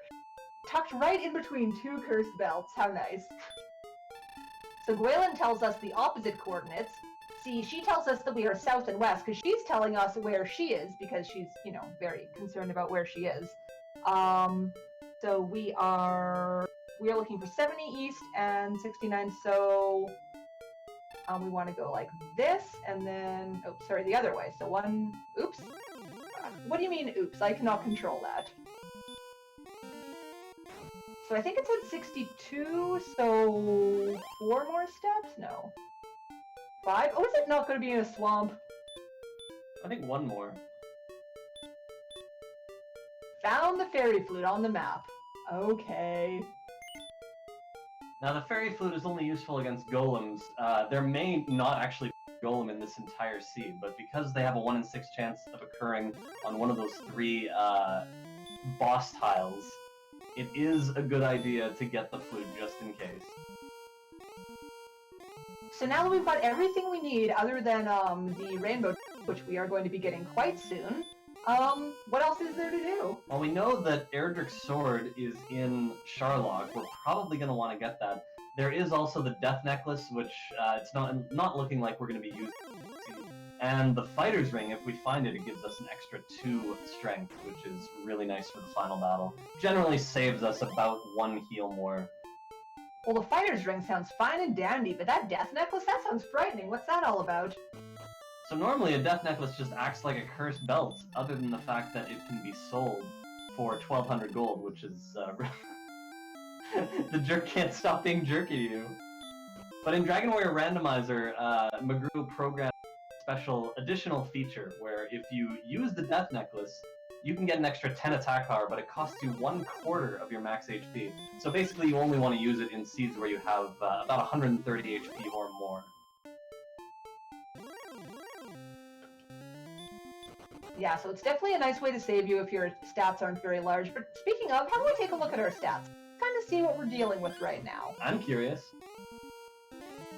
Tucked right in between 2 cursed belts. How nice. So Gwaelin tells us the opposite coordinates. See, she tells us that we are south and west, because she's telling us where she is, because she's, very concerned about where she is. So we are looking for 70 east and 69, so we want to go like this, and then, the other way. So oops. What do you mean, oops? I cannot control that. So I think it said 62, so 4 more steps? No. 5? Oh, is it not going to be in a swamp? I think one more. Found the fairy flute on the map. Okay. Now, the fairy flute is only useful against golems. There may not actually be a golem in this entire seed, but because they have a 1 in 6 chance of occurring on one of those 3 boss tiles, it is a good idea to get the flute just in case. So now that we've got everything we need other than the rainbow, which we are going to be getting quite soon, what else is there to do? Well, we know that Erdrick's sword is in Sharlock. We're probably going to want to get that. There is also the death necklace, which it's not looking like we're going to be using. And the fighter's ring, if we find it, it gives us an extra 2 strength, which is really nice for the final battle. Generally saves us about 1 heal more. Well, the fighter's ring sounds fine and dandy, but that death necklace, that sounds frightening. What's that all about? So normally a death necklace just acts like a cursed belt, other than the fact that it can be sold for 1,200 gold, which is... the jerk can't stop being jerky to you. But in Dragon Warrior Randomizer, Magru programmed a special additional feature where if you use the death necklace, you can get an extra 10 attack power, but it costs you 1/4 of your max HP. So basically you only want to use it in seeds where you have about 130 HP or more. Yeah, so it's definitely a nice way to save you if your stats aren't very large. But speaking of, how do we take a look at our stats? Kind of see what we're dealing with right now. I'm curious.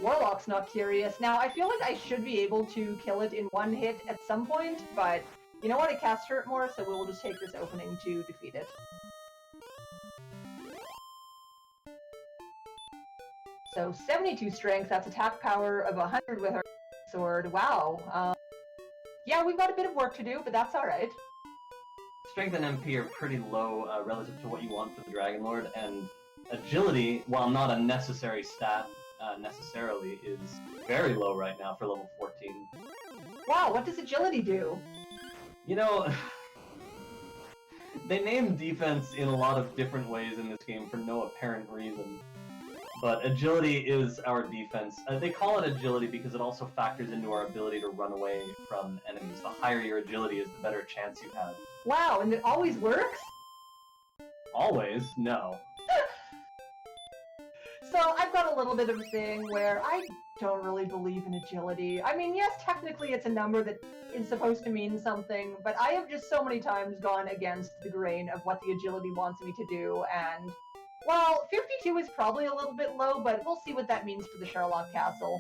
Warlock's not curious. Now, I feel like I should be able to kill it in 1 hit at some point, but you know what? It casts hurt more, so we'll just take this opening to defeat it. So 72 strength, that's attack power of 100 with our sword. Wow. Yeah, we've got a bit of work to do, but that's alright. Strength and MP are pretty low relative to what you want for the Dragon Lord, and agility, while not a necessary stat necessarily, is very low right now for level 14. Wow, what does agility do? You know, they name defense in a lot of different ways in this game for no apparent reason. But agility is our defense. They call it agility because it also factors into our ability to run away from enemies. The higher your agility is, the better chance you have. Wow, and it always works? Always? No. So I've got a little bit of a thing where I don't really believe in agility. I mean, yes, technically it's a number that is supposed to mean something, but I have just so many times gone against the grain of what the agility wants me to do, and, well, 52 is probably a little bit low, but we'll see what that means for the Sharlock Castle.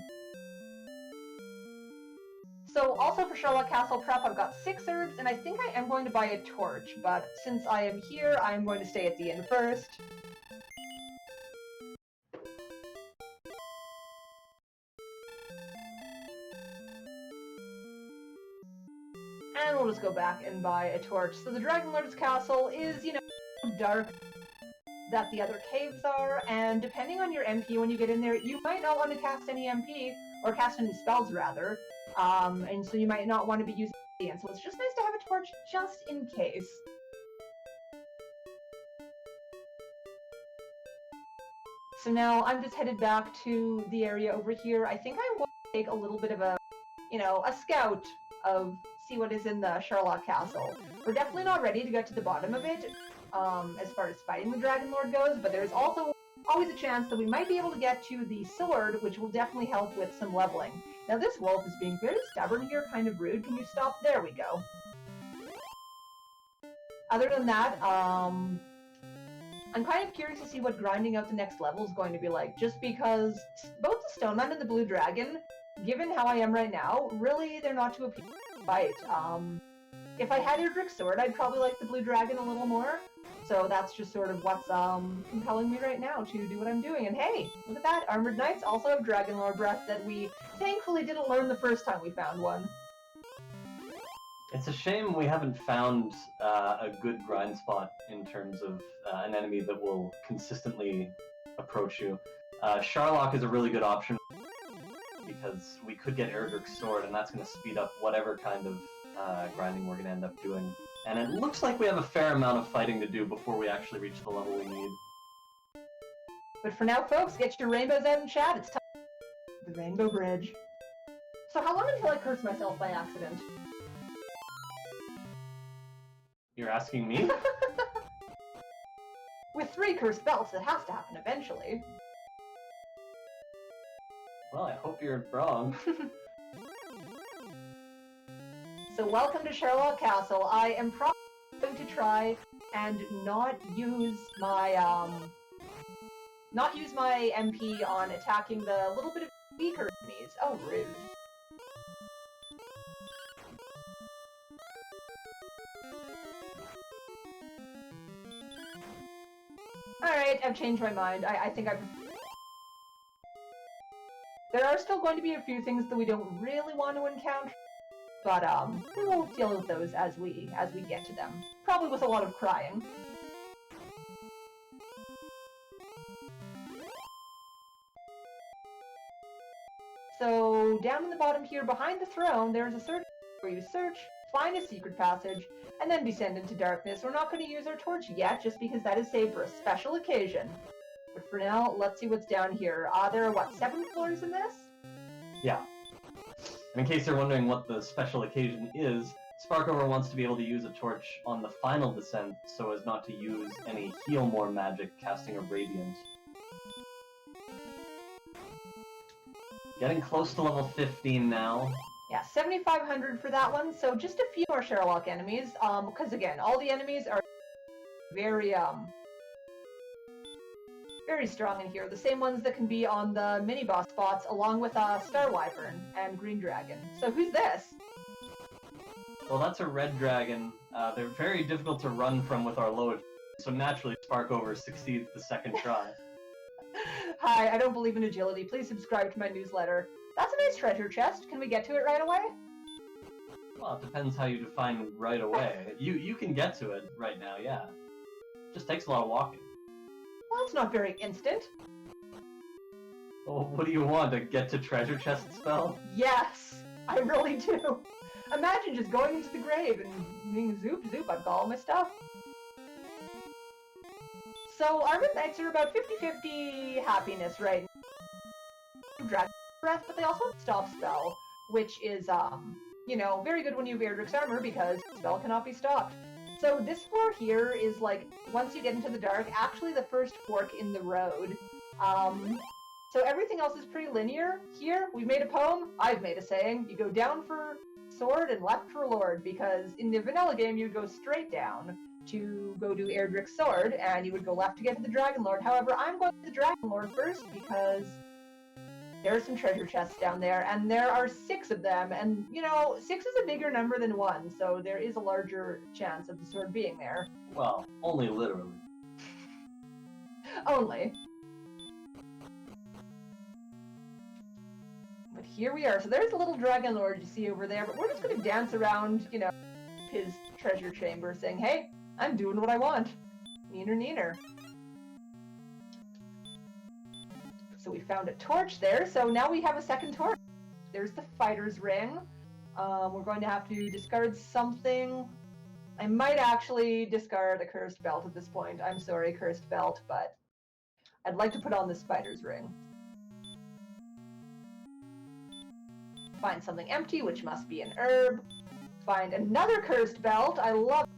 So also for Sharlock Castle prep, I've got 6 herbs, and I think I am going to buy a torch, but since I am here, I'm going to stay at the inn first. And we'll just go back and buy a torch. So the Dragon Lord's castle is, you know, dark that the other caves are, and depending on your MP when you get in there, you might not want to cast any MP, or cast any spells rather, and so you might not want to be using it, so it's just nice to have a torch just in case. So now I'm just headed back to the area over here. I think I want to take a little bit of a, you know, a scout of see what is in the Sharlock Castle. We're definitely not ready to get to the bottom of it, as far as fighting the Dragon Lord goes, but there's also always a chance that we might be able to get to the sword, which will definitely help with some leveling. Now this wolf is being very stubborn here, kind of rude. Can you stop? There we go. Other than that, I'm kind of curious to see what grinding out the next level is going to be like, just because both the Stone Man and the Blue Dragon, given how I am right now, really they're not too appealing to fight. If I had Erdrick's sword, I'd probably like the Blue Dragon a little more. So that's just sort of what's compelling me right now to do what I'm doing. And hey, look at that! Armored Knights also have Dragon Lord Breath that we thankfully didn't learn the first time we found one. It's a shame we haven't found a good grind spot in terms of an enemy that will consistently approach you. Sharlock is a really good option because we could get Erdrick's sword, and that's going to speed up whatever kind of grinding we're going to end up doing. And it looks like we have a fair amount of fighting to do before we actually reach the level we need. But for now, folks, get your rainbows out in chat. It's time for the Rainbow Bridge. So how long until I curse myself by accident? You're asking me? With 3 cursed belts, it has to happen eventually. Well, I hope you're wrong. So welcome to Sherlock Castle. I am probably going to try and not use my MP on attacking the little bit of weaker enemies. Oh, rude. Alright, I've changed my mind. I think I... There are still going to be a few things that we don't really want to encounter, but we will deal with those as we get to them. Probably with a lot of crying. So, down in the bottom here, behind the throne, there's a search where you search, find a secret passage, and then descend into darkness. We're not going to use our torch yet, just because that is saved for a special occasion. But for now, let's see what's down here. There are, what, 7 floors in this? Yeah. And in case you're wondering what the special occasion is, Sparkover wants to be able to use a torch on the final descent so as not to use any heal more magic casting a radiant. Getting close to level 15 now. Yeah, 7,500 for that one, so just a few more Sherlock enemies, because again, all the enemies are very strong in here. The same ones that can be on the mini-boss spots, along with Star Wyvern and Green Dragon. So who's this? Well, that's a red dragon. They're very difficult to run from with our low, so naturally Sparkover succeeds the second try. Hi, I don't believe in agility. Please subscribe to my newsletter. That's a nice treasure chest. Can we get to it right away? Well, it depends how you define right away. You can get to it right now, yeah. Just takes a lot of walking. Well, it's not very instant. Well, what do you want, a get to treasure chest spell? Yes, I really do. Imagine just going into the grave and being zoop zoop, I've got all my stuff. So our Midnights are about 50-50 happiness right now. Dragon Breath, but they also have Stop Spell, which is, you know, very good when you have Erdrick's Armor because the spell cannot be stopped. So this floor here is like, once you get into the dark, actually the first fork in the road. So everything else is pretty linear. Here, we've made a poem, I've made a saying, you go down for sword and left for lord, because in the vanilla game you would go straight down to go do Erdrick's sword, and you would go left to get to the Dragon Lord. However, I'm going to the Dragon Lord first because there are some treasure chests down there, and there are 6 of them, and, you know, 6 is a bigger number than 1, so there is a larger chance of the sword being there. Well, only literally. Only. But here we are. So there's a little Dragon Lord you see over there, but we're just going to dance around, you know, his treasure chamber saying, hey, I'm doing what I want. Neener, neener. So we found a torch there, so now we have a second torch. There's the fighter's ring. We're going to have to discard something. I might actually discard a cursed belt at this point. I'm sorry, cursed belt, but I'd like to put on the spider's ring. Find something empty, which must be an herb. Find another cursed belt. I love it.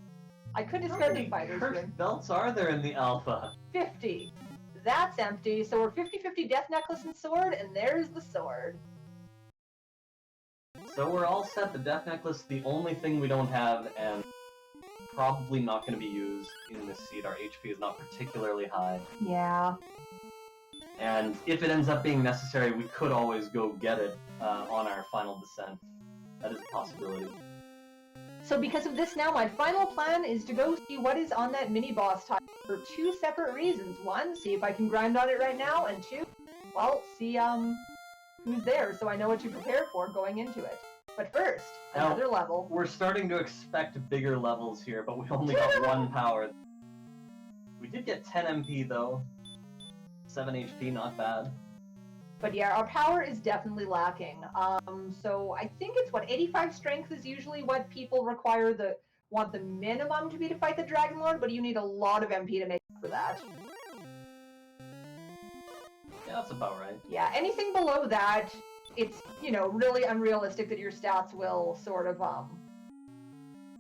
I could discard the fighter's ring. Cursed belts are there in the alpha? 50. That's empty, so we're 50-50 death necklace and sword, and there's the sword. So we're all set. The death necklace, the only thing we don't have, and probably not going to be used in this seed. Our HP is not particularly high. Yeah. And if it ends up being necessary, we could always go get it on our final descent. That is a possibility. So because of this now, my final plan is to go see what is on that mini-boss tile for 2 separate reasons. 1, see if I can grind on it right now, and 2, well, see who's there so I know what to prepare for going into it. But first, another level. We're starting to expect bigger levels here, but we only got 1 power. We did get 10 MP though. 7 HP, not bad. But yeah, our power is definitely lacking. So I think it's, what, 85 strength is usually what people require want the minimum to be to fight the Dragon Lord, but you need a lot of MP to make up for that. That's about right. Yeah, anything below that, it's, you know, really unrealistic that your stats will sort of,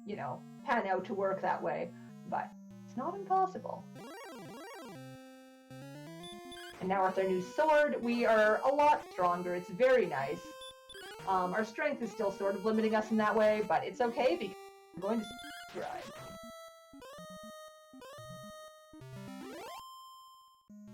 you know, pan out to work that way. But it's not impossible. And now with our new sword, we are a lot stronger. It's very nice. Our strength is still sort of limiting us in that way, but it's okay because we're going to try.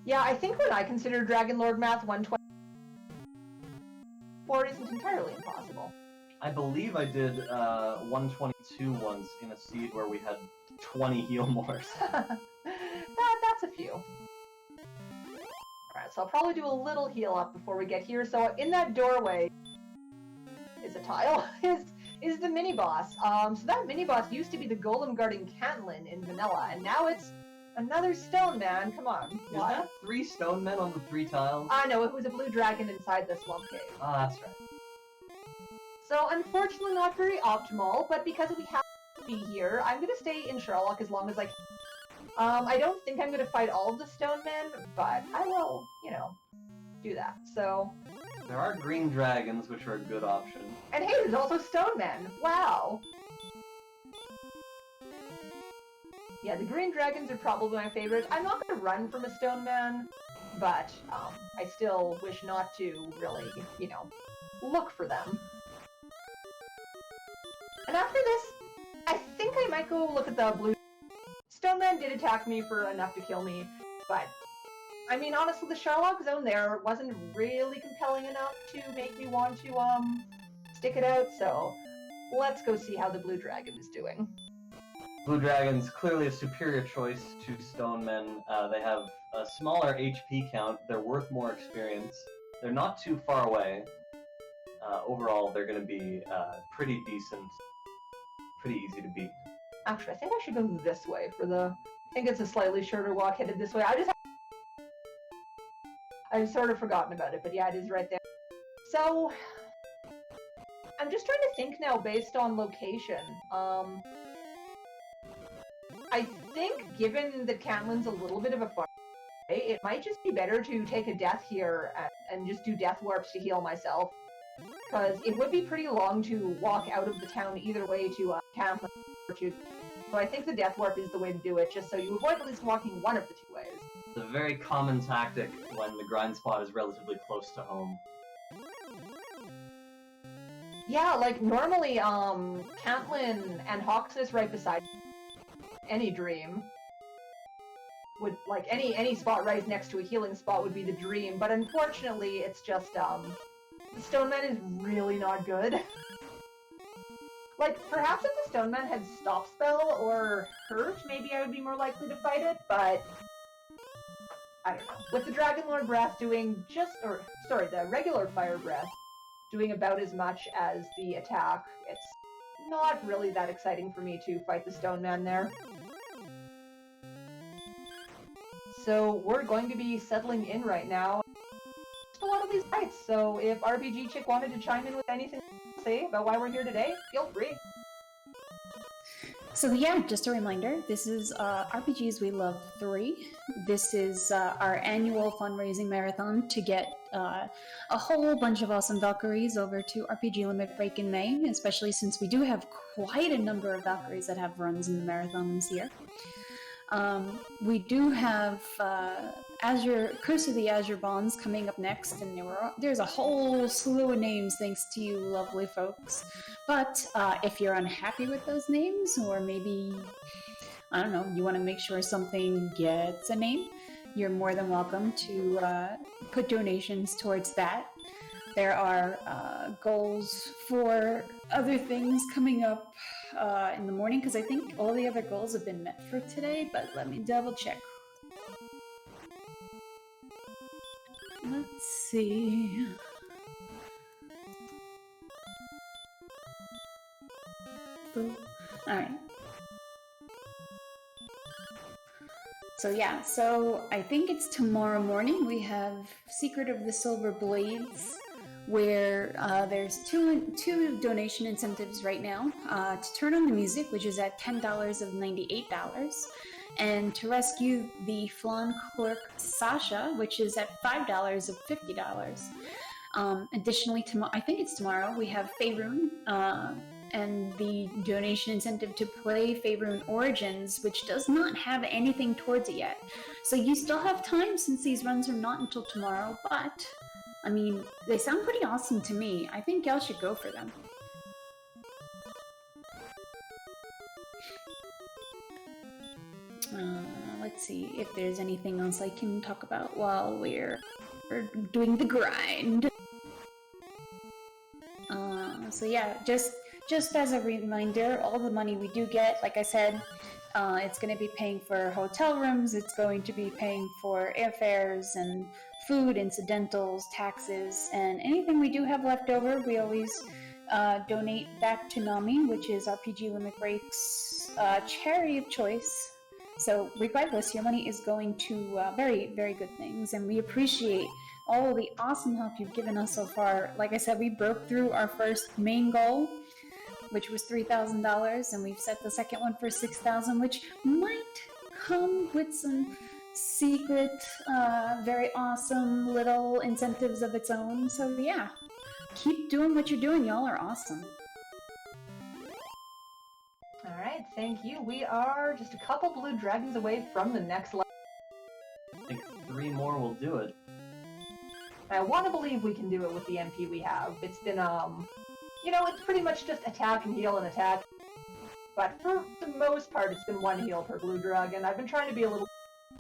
Yeah, I think when I consider Dragon Lord math, 124 isn't entirely impossible. I believe I did 122 once in a seed where we had 20 heal mores. That's a few. Alright, so I'll probably do a little heal up before we get here. So in that doorway is a tile, is the mini-boss. So that mini-boss used to be the golem guarding Catelyn in vanilla, and now it's another stone man. Come on. Is that 3 stone men on the 3 tiles? No, it was a blue dragon inside the swamp cave. Ah, that's right. So unfortunately not very optimal, but because we have to be here, I'm going to stay in Sherlock as long as I can. I don't think I'm going to fight all of the stone men, but I will, you know, do that. So There are green dragons, which are a good option. and hey, there's also stone men. Wow. Yeah, the green dragons are probably my favorite. I'm not going to run from a stone man, but I still wish not to really, you know, look for them. And after this, I think I might go look at the blue. Stone man did attack me for enough to kill me, but I mean, honestly, the Sherlock zone there wasn't really compelling enough to make me want to stick it out. So let's go see how the blue dragon is doing. Blue Dragon's clearly a superior choice to Stone Men. They have a smaller HP count, they're worth more experience, they're not too far away. Overall, they're going to be pretty decent, pretty easy to beat. Actually, I think I should go this way for the... I think it's a slightly shorter walk headed this way. I've sort of forgotten about it, but yeah, it is right there. So, I'm just trying to think now based on location. I think, given that Catelyn's a little bit of a far away, it might just be better to take a death here and just do death warps to heal myself. Because it would be pretty long to walk out of the town either way to Catelyn. So I think the death warp is the way to do it, just so you avoid at least walking one of the 2 ways. It's a very common tactic when the grind spot is relatively close to home. Yeah, like normally, Catelyn and Hawksness right beside any dream would, like, any spot right next to a healing spot would be the dream, but unfortunately it's just, the Stone Man is really not good. Like, perhaps if the Stone Man had Stop Spell or Hurt, maybe I would be more likely to fight it, but I don't know. With the Dragon Lord Breath doing the regular Fire Breath doing about as much as the attack, it's not really that exciting for me to fight the Stone Man there. So we're going to be settling in right now. Just a lot of these fights, so if RPG Chick wanted to chime in with anything to say about why we're here today, feel free. So yeah, just a reminder, this is RPGs We Love 3. This is our annual fundraising marathon to get a whole bunch of awesome Valkyries over to RPG Limit Break in May, especially since we do have quite a number of Valkyries that have runs in the marathon this year. We do have Curse of the Azure Bonds coming up next, and there's a whole slew of names thanks to you lovely folks. But if you're unhappy with those names, or maybe, I don't know, you want to make sure something gets a name, you're more than welcome to put donations towards that. There are goals for other things coming up in the morning, because I think all the other goals have been met for today, but let me double check. Let's see. Alright. So yeah, so I think it's tomorrow morning we have Secret of the Silver Blades, where there's two donation incentives right now to turn on the music, which is at $10 of $98, and to rescue the Flan Clerk Sasha, which is at $5 of $50. Additionally, I think it's tomorrow, we have Faerun, and the donation incentive to play Faerun Origins, which does not have anything towards it yet. So you still have time since these runs are not until tomorrow, but, I mean, they sound pretty awesome to me. I think y'all should go for them. Let's see if there's anything else I can talk about while we're doing the grind. So yeah, just as a reminder, all the money we do get, like I said, it's going to be paying for hotel rooms, it's going to be paying for airfares and food, incidentals, taxes, and anything we do have left over, we always donate back to NAMI, which is RPG Limit Break's charity of choice. So regardless, your money is going to very, very good things, and we appreciate all of the awesome help you've given us so far. Like I said, we broke through our first main goal, which was $3,000, and we've set the second one for $6,000, which might come with some secret, very awesome little incentives of its own. So yeah, keep doing what you're doing. Y'all are awesome. Alright, thank you. We are just a couple blue dragons away from the next level. I think 3 more will do it. I want to believe we can do it with the MP we have. It's been, you know, it's pretty much just attack and heal and attack. But for the most part, it's been 1 heal per blue dragon. I've been trying to be a little...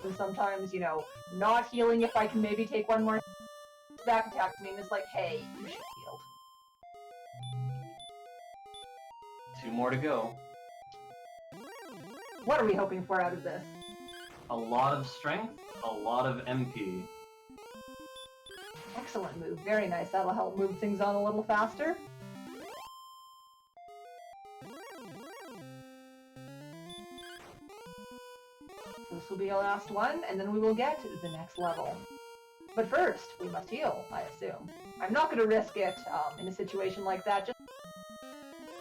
and sometimes, you know, not healing if I can maybe take 1 more back attack to me, and it's like, hey, you should have healed. 2 more to go. What are we hoping for out of this? A lot of strength, a lot of MP. Excellent move. Very nice. That'll help move things on a little faster. So this will be our last one, and then we will get to the next level. But first, we must heal, I assume. I'm not going to risk it in a situation like that.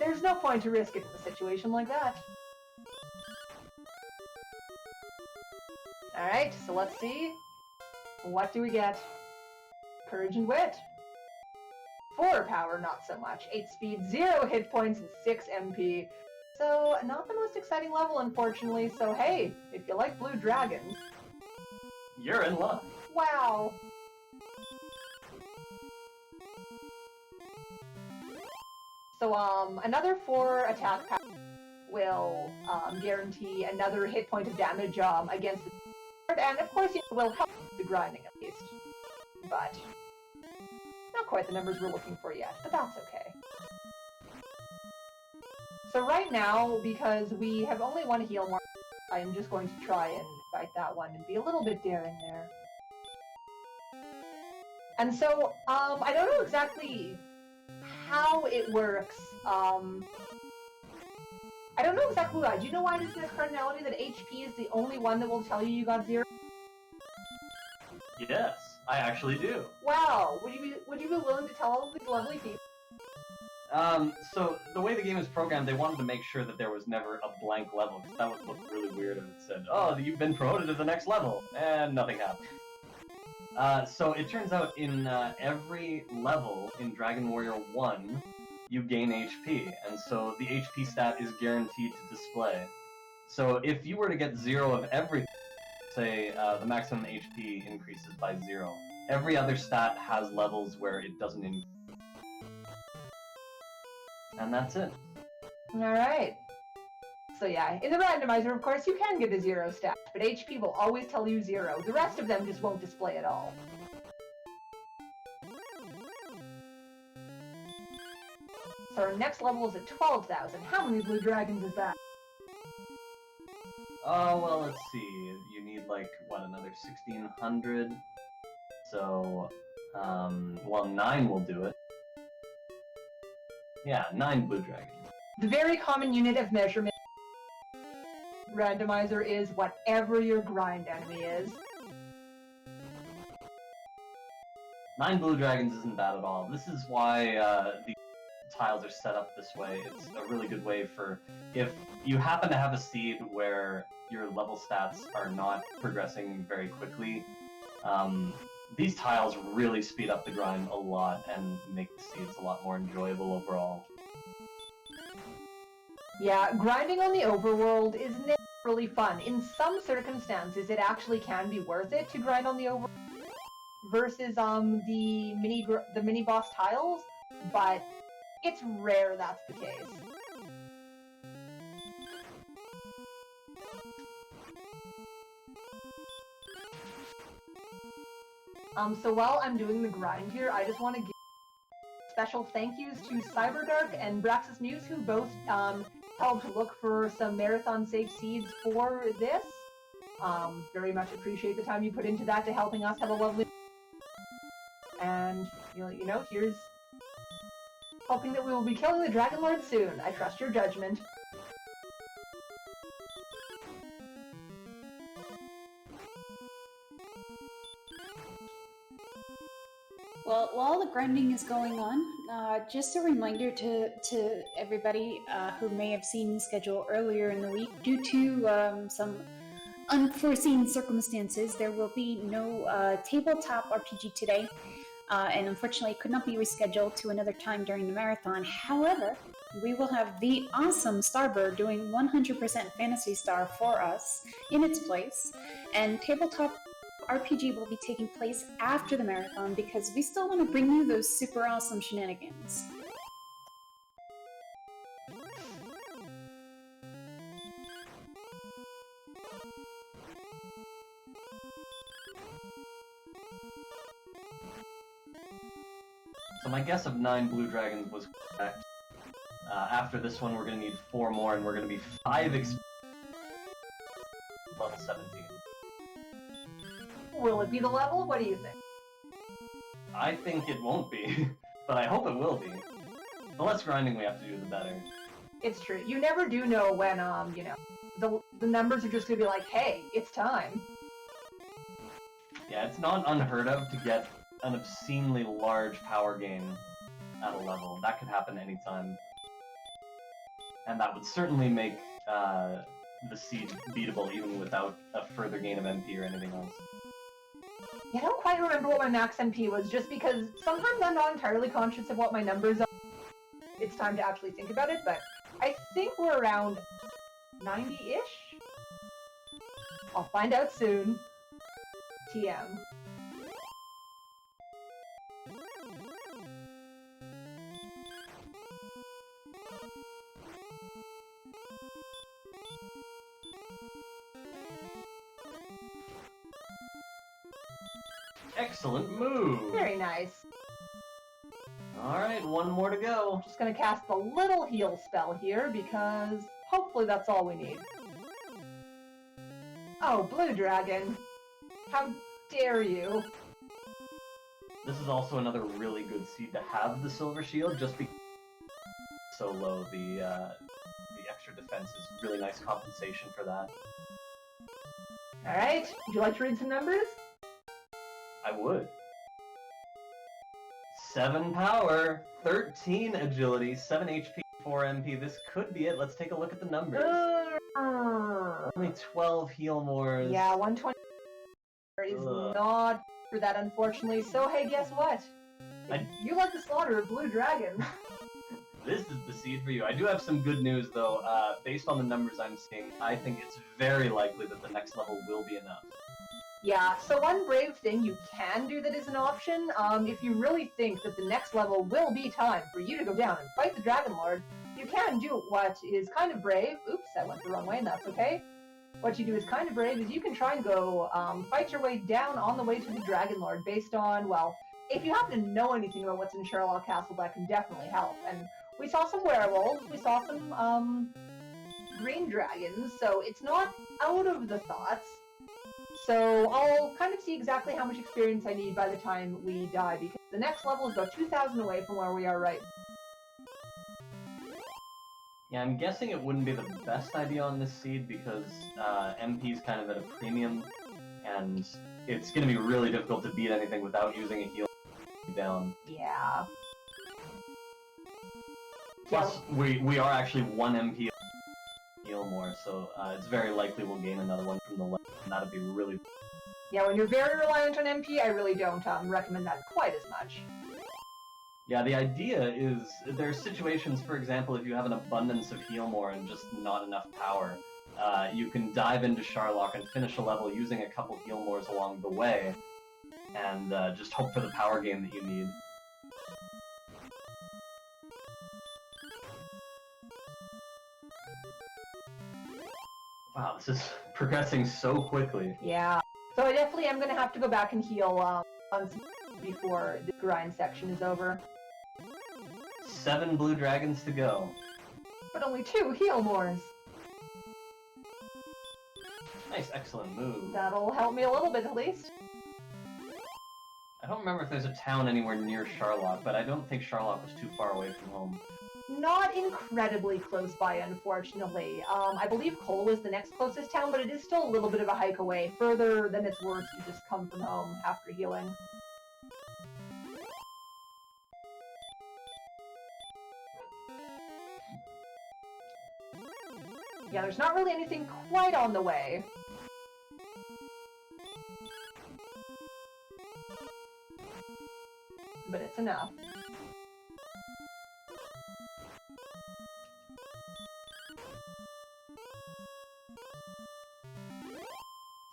There's no point to risk it in a situation like that. Alright, so let's see. What do we get? Courage and Wit. 4 power, not so much. 8 speed, 0 hit points, and 6 MP. So, not the most exciting level, unfortunately. So hey, if you like blue dragons... You're in luck. Wow! So, another 4 attack power will guarantee another hit point of damage against the board, and of course it will help the grinding at least. But not quite the numbers we're looking for yet, but that's okay. So right now, because we have only 1 heal more, I am just going to try and fight that one and be a little bit daring there. And so, I don't know exactly how it works. I don't know exactly why. Do you know why it is in a cardinality that HP is the only one that will tell you got 0? Yes, I actually do. Wow, would you be willing to tell all of these lovely people? So the way the game is programmed, they wanted to make sure that there was never a blank level, because that would look really weird if it said, oh, you've been promoted to the next level, and nothing happened. So it turns out in every level in Dragon Warrior 1, you gain HP, and so the HP stat is guaranteed to display. So if you were to get 0 of everything, say the maximum HP increases by 0, every other stat has levels where it doesn't increase. And that's it. Alright. So yeah, in the randomizer, of course, you can get a 0 stat, but HP will always tell you 0. The rest of them just won't display at all. So our next level is at 12,000. How many blue dragons is that? Oh, well, let's see. You need, like, what, another 1,600? So, well, 9 will do it. Yeah, 9 blue dragons. The very common unit of measurement randomizer is whatever your grind enemy is. 9 blue dragons isn't bad at all. This is why the tiles are set up this way. It's a really good way for if you happen to have a seed where your level stats are not progressing very quickly. These tiles really speed up the grind a lot and make the seeds a lot more enjoyable overall. Yeah, grinding on the overworld is never really fun. In some circumstances, it actually can be worth it to grind on the overworld versus the mini boss tiles, but it's rare that's the case. So while I'm doing the grind here, I just want to give special thank yous to Cyberdark and Braxis Muse, who both helped look for some marathon safe seeds for this. Very much appreciate the time you put into that to helping us have a lovely. And you know, here's hoping that we will be killing the Dragon Lord soon. I trust your judgment. Well, while the grinding is going on, just a reminder to everybody who may have seen the schedule earlier in the week, due to some unforeseen circumstances, there will be no tabletop RPG today, and unfortunately could not be rescheduled to another time during the marathon. However, we will have the awesome Starbird doing 100% Phantasy Star for us in its place, and tabletop RPG will be taking place after the marathon because we still want to bring you those super awesome shenanigans. So my guess of 9 blue dragons was correct. After this one, we're going to need 4 more, and we're going to be 5 level 17. Will it be the level? What do you think? I think it won't be, but I hope it will be. The less grinding we have to do, the better. It's true. You never do know when, you know, the numbers are just gonna be like, hey, it's time. Yeah, it's not unheard of to get an obscenely large power gain at a level. That could happen anytime. And that would certainly make the seed beatable even without a further gain of MP or anything else. I don't quite remember what my max MP was, just because sometimes I'm not entirely conscious of what my numbers are. It's time to actually think about it, but I think we're around 90-ish? I'll find out soon. TM. Excellent move! Very nice. Alright, 1 more to go. Just gonna cast the little heal spell here, because hopefully that's all we need. Oh, blue dragon. How dare you? This is also another really good seed to have the silver shield, just because it's so low. The extra defense is really nice compensation for that. Alright, would you like to read some numbers? I would. 7 power, 13 agility, 7 HP, 4 MP. This could be it. Let's take a look at the numbers. Only 12 heal mores. Yeah, 120 is not for that, unfortunately. So, hey, guess what? You like the slaughter of blue dragon. This is the seed for you. I do have some good news, though. Based on the numbers I'm seeing, I think it's very likely that the next level will be enough. Yeah, so one brave thing you can do that is an option, if you really think that the next level will be time for you to go down and fight the Dragon Lord, you can do what is kind of brave. Oops, I went the wrong way, and that's okay. What you do is kind of brave is you can try and go fight your way down on the way to the Dragon Lord based on, well, if you happen to know anything about what's in Sherlock Castle, that can definitely help. And we saw some werewolves, we saw some green dragons, so it's not out of the thoughts. So I'll kind of see exactly how much experience I need by the time we die, because the next level is about 2,000 away from where we are right now. Yeah, I'm guessing it wouldn't be the best idea on this seed because MP is kind of at a premium, and it's going to be really difficult to beat anything without using a heal down. Yeah. Plus, we are actually 1 MP heal more, so it's very likely we'll gain another one from the left, and that'd be really... Yeah, when you're very reliant on MP, I really don't recommend that quite as much. Yeah, the idea is, there are situations, for example, if you have an abundance of heal more and just not enough power, you can dive into Sharlock and finish a level using a couple heal mores along the way, and just hope for the power gain that you need. Wow, this is progressing so quickly. Yeah. So I definitely am going to have to go back and heal once before the grind section is over. 7 blue dragons to go. But only 2 heal mores. Nice, excellent move. That'll help me a little bit at least. I don't remember if there's a town anywhere near Sharlock, but I don't think Sharlock was too far away from home. Not incredibly close by, unfortunately. I believe Cole is the next closest town, but it is still a little bit of a hike away, further than it's worth to just come from home after healing. Yeah, there's not really anything quite on the way. But it's enough.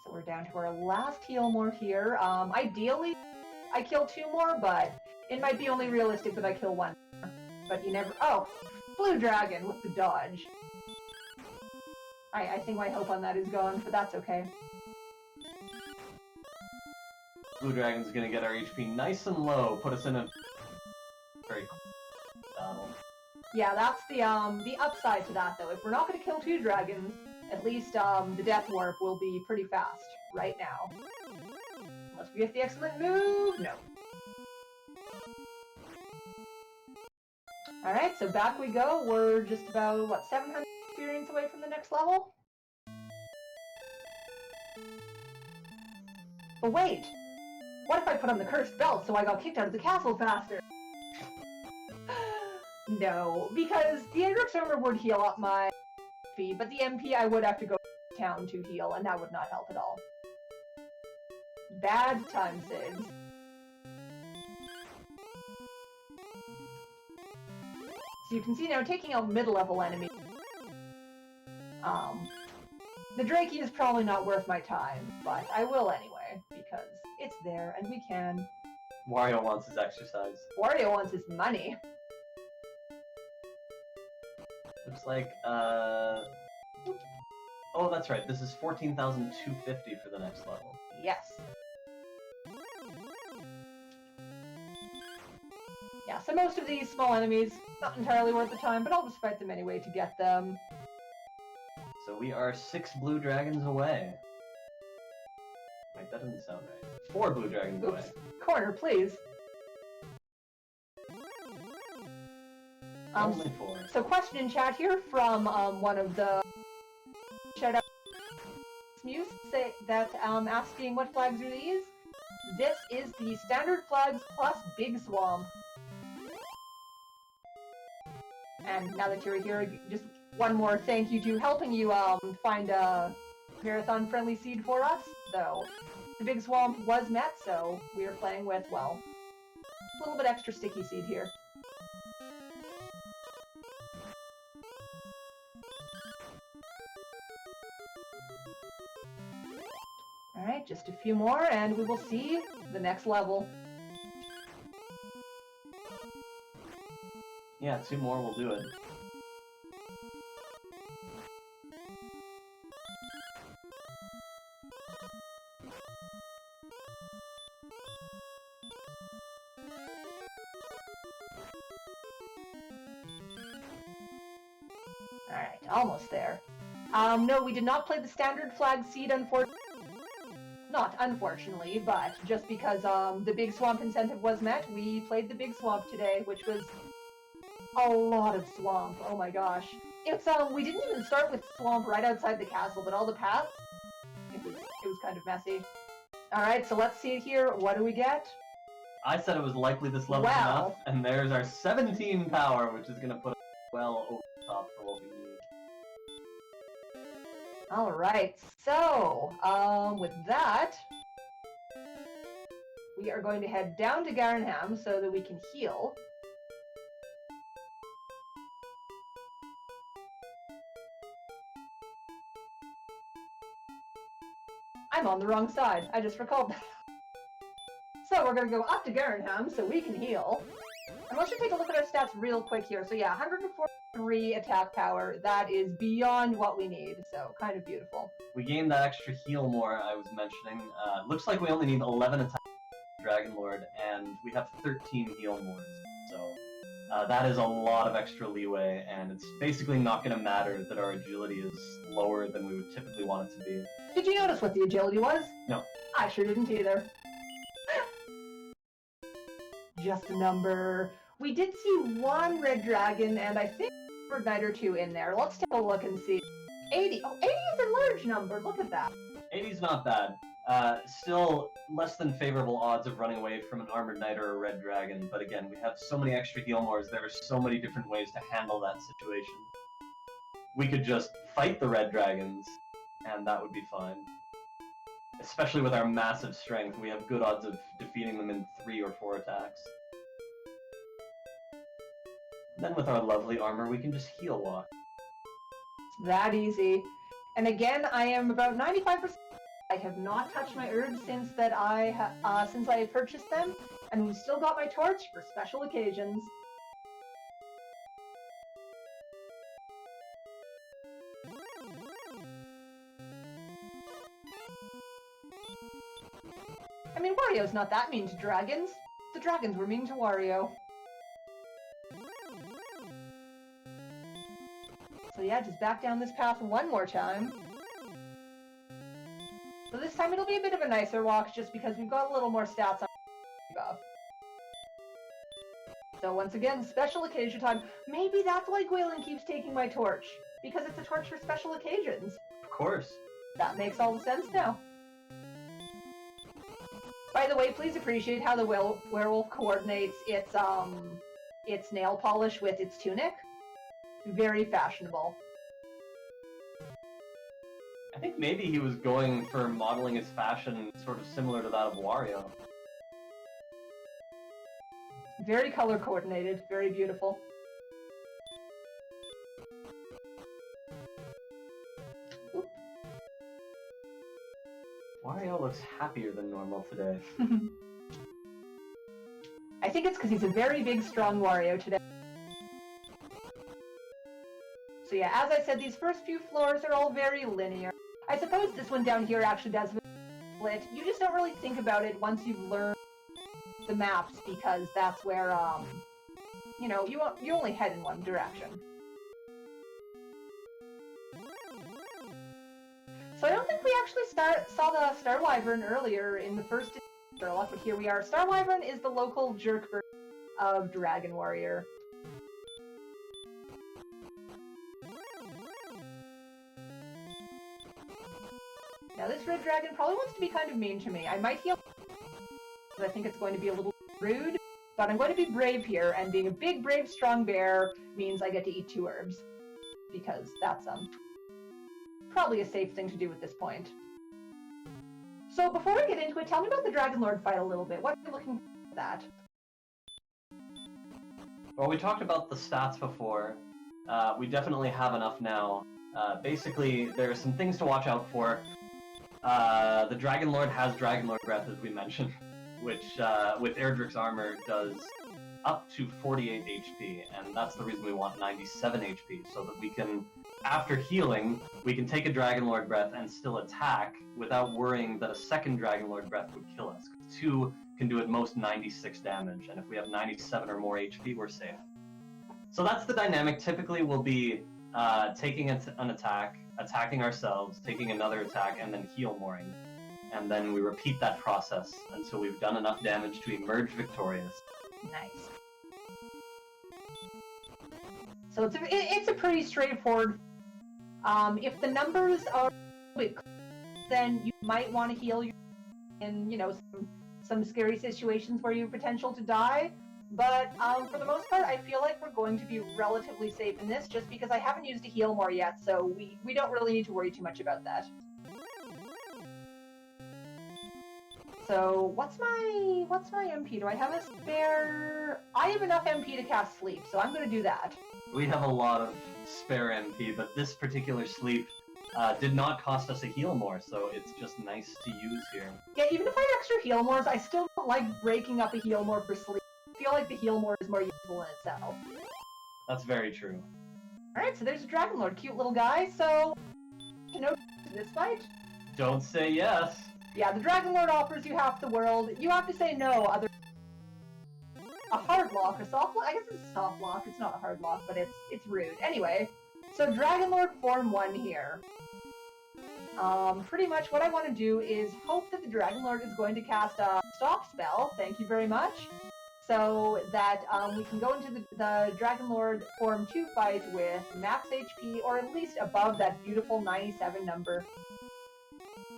So we're down to our last heal more here. Ideally, I kill 2 more, but it might be only realistic that I kill 1 more. But you never... Oh! Blue Dragon with the dodge. I think my hope on that is gone, but that's okay. Blue Dragon's gonna get our HP nice and low, put us in a very battle. Yeah, that's the upside to that, though. If we're not gonna kill 2 dragons, at least the Death Warp will be pretty fast right now. Unless we get the excellent move, no. Alright, so back we go. We're just about, what, 700 experience away from the next level? But wait! What if I put on the cursed belt so I got kicked out of the castle faster? No, because the Endrix armor would heal up my HP, but the MP I would have to go to town to heal, and that would not help at all. Bad time saves. So you can see now, taking out mid-level enemies, the Drakey is probably not worth my time, but I will anyway, because it's there, and we can. Wario wants his exercise. Wario wants his money. Looks like, oh, that's right, this is 14,250 for the next level. Yes. Yeah, so most of these small enemies, not entirely worth the time, but I'll just fight them anyway to get them. So we are 6 blue dragons away. Wait, that doesn't sound right. 4 blue dragons away. Oops. Corner, please. Only 4. So question in chat here from one of the shout out Muse say that asking what flags are these? This is the standard flags plus Big Swamp. And now that you're here, just one more thank you to helping you find a marathon-friendly seed for us, though the Big Swamp was met, so we are playing with, well, a little bit extra sticky seed here. Alright, just a few more, and we will see the next level. Yeah, 2 more will do it. Alright, almost there. No, we did not play the standard flag seed, not unfortunately, but just because the Big Swamp incentive was met, we played the Big Swamp today, which was a lot of swamp. Oh my gosh. It's we didn't even start with swamp right outside the castle, but all the paths, it was kind of messy. Alright, so let's see here. What do we get? I said it was likely this level's enough, and there's our 17 power, which is gonna put well over the top for what we need. Alright, so, with that, we are going to head down to Garenham so that we can heal. I'm on the wrong side. I just recalled that. So we're going to go up to Garenham so we can heal. And let's just take a look at our stats real quick here. So yeah, 143 attack power. That is beyond what we need, so kind of beautiful. We gained that extra heal more I was mentioning. Looks like we only need 11 attacks for Dragon Lord, and we have 13 heal mores. So that is a lot of extra leeway, and it's basically not going to matter that our agility is lower than we would typically want it to be. Did you notice what the agility was? No. I sure didn't either. Just a number. We did see one red dragon, and I think a night or two in there. Let's take a look and see. 80. Oh, 80 is a large number. Look at that. 80's not bad. Still less than favorable odds of running away from an armored knight or a red dragon, but again, we have so many extra heal mores, there are so many different ways to handle that situation. We could just fight the red dragons, and that would be fine. Especially with our massive strength, we have good odds of defeating them in 3 or 4 attacks. Then with our lovely armor, we can just heal walk. It's that easy. And again, I am about 95%. I have not touched my herbs since I purchased them, and we've still got my torch for special occasions. I mean, Wario's not that mean to dragons. The dragons were mean to Wario. So yeah, just back down this path one more time. So this time it'll be a bit of a nicer walk just because we've got a little more stats on buff. So once again, special occasion time. Maybe that's why Gwaelin keeps taking my torch. Because it's a torch for special occasions. Of course. That makes all the sense now. By the way, please appreciate how the werewolf coordinates its nail polish with its tunic. Very fashionable. I think maybe he was going for modeling his fashion sort of similar to that of Wario. Very color coordinated, very beautiful. Oop. Wario looks happier than normal today. I think it's because he's a very big, strong Wario today. So yeah, as I said, these first few floors are all very linear. I suppose this one down here actually does split. You just don't really think about it once you've learned the maps, because that's where, you know, you only head in one direction. So I don't think we actually saw the Star Wyvern earlier in the first Sherlock, but here we are. Star Wyvern is the local jerk bird of Dragon Warrior. Now this red dragon probably wants to be kind of mean to me. I might heal because I think it's going to be a little rude, but I'm going to be brave here, and being a big, brave, strong bear means I get to eat 2 herbs. Because that's, probably a safe thing to do at this point. So before we get into it, tell me about the Dragon Lord fight a little bit. What are you looking for that? Well, we talked about the stats before. We definitely have enough now. Basically, there are some things to watch out for. The Dragon Lord has Dragon Lord Breath, as we mentioned, which, with Erdrick's armor, does up to 48 HP, and that's the reason we want 97 HP, so that we can, after healing, we can take a Dragon Lord Breath and still attack without worrying that a second Dragon Lord Breath would kill us. 2 can do at most 96 damage, and if we have 97 or more HP, we're safe. So that's the dynamic. Typically we'll be taking an attack, attacking ourselves, taking another attack, and then heal mooring. And then we repeat that process until we've done enough damage to emerge victorious. Nice. So it's a pretty straightforward. If the numbers are big, then you might want to heal in, you know, some scary situations where you have potential to die. But for the most part, I feel like we're going to be relatively safe in this, just because I haven't used a heal more yet, so we don't really need to worry too much about that. So what's my MP? Do I have a spare? I have enough MP to cast Sleep, so I'm going to do that. We have a lot of spare MP, but this particular sleep did not cost us a heal more, so it's just nice to use here. Yeah, even if I have extra heal mores, I still don't like breaking up a heal more for sleep. I feel like the heal more is more useful in itself. That's very true. Alright, so there's a Dragon Lord, cute little guy, so... No this fight? Don't say yes. Yeah, the Dragon Lord offers you half the world. You have to say no, other... A hard lock, a soft lock? I guess it's a soft lock. It's not a hard lock, but it's rude. Anyway, so Dragon Lord form 1 here. Pretty much what I want to do is hope that the Dragon Lord is going to cast a stop spell, thank you very much, so that we can go into the Dragon Lord form 2 fight with max HP, or at least above that beautiful 97 number.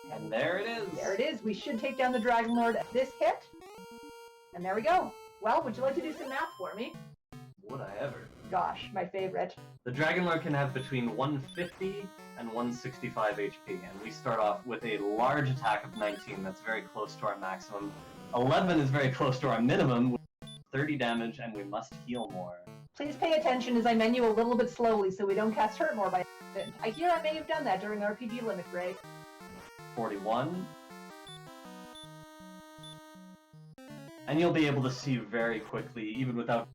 And there it is. There it is. We should take down the Dragon Lord at this hit. And there we go. Well, would you like to do some math for me? Would I ever? Gosh, my favorite. The Dragon Lord can have between 150 and 165 HP, and we start off with a large attack of 19. That's very close to our maximum. 11 is very close to our minimum, with 30 damage, and we must heal more. Please pay attention as I menu a little bit slowly so we don't cast Hurt More by accident. I hear I may have done that during RPG limit break. 41. And you'll be able to see very quickly, even without...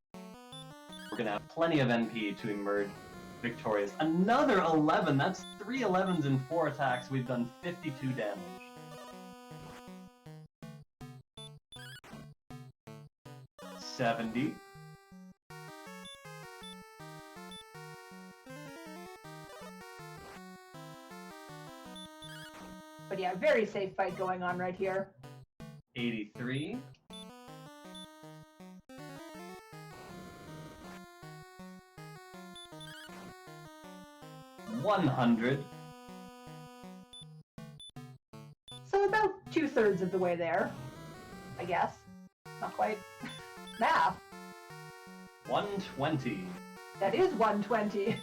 We're going to have plenty of NP to emerge victorious. Another 11! That's 3 11s in 4 attacks. We've done 52 damage. $70. But yeah, very safe fight going on right here. 83. 100. So about 2/3 of the way there, I guess. Not quite. Math. 120. That is 120.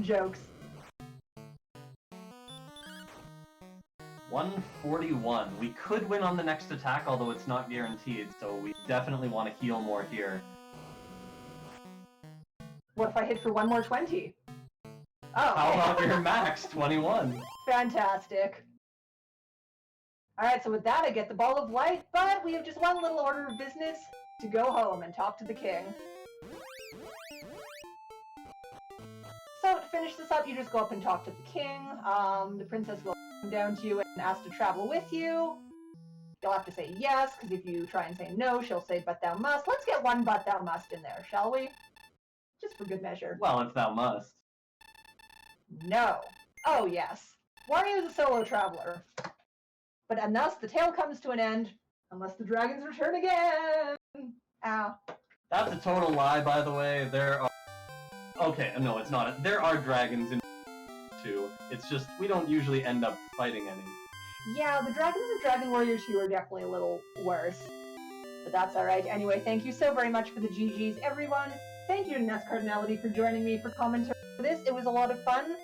Jokes. 141. We could win on the next attack, although it's not guaranteed, so we definitely want to heal more here. What if I hit for one more 20? Oh. How about your max, 21? Fantastic. Alright, so with that I get the Ball of Light, but we have just one little order of business to go home and talk to the king. So to finish this up, you just go up and talk to the king. The princess will come down to you and ask to travel with you. You'll have to say yes, because if you try and say no, she'll say, but thou must. Let's get one but thou must in there, shall we? Just for good measure. Well, if thou must. No. Oh, yes. Wario is a solo traveler. But and thus the tale comes to an end, unless the dragons return again. Ow. That's a total lie, by the way. There are... Okay, no, it's not. There are dragons in 2. It's just, we don't usually end up fighting any. Yeah, the dragons in Dragon Warrior 2 are definitely a little worse. But that's alright. Anyway, thank you so very much for the GGs, everyone. Thank you to Ness Cardinality for joining me for commentary for this. It was a lot of fun.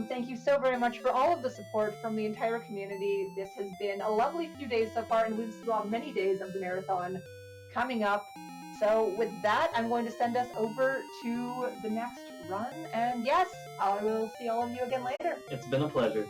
Thank you so very much for all of the support from the entire community. This has been a lovely few days so far, and we've still got many days of the marathon coming up. So with that, I'm going to send us over to the next run. And yes, I will see all of you again later. It's been a pleasure.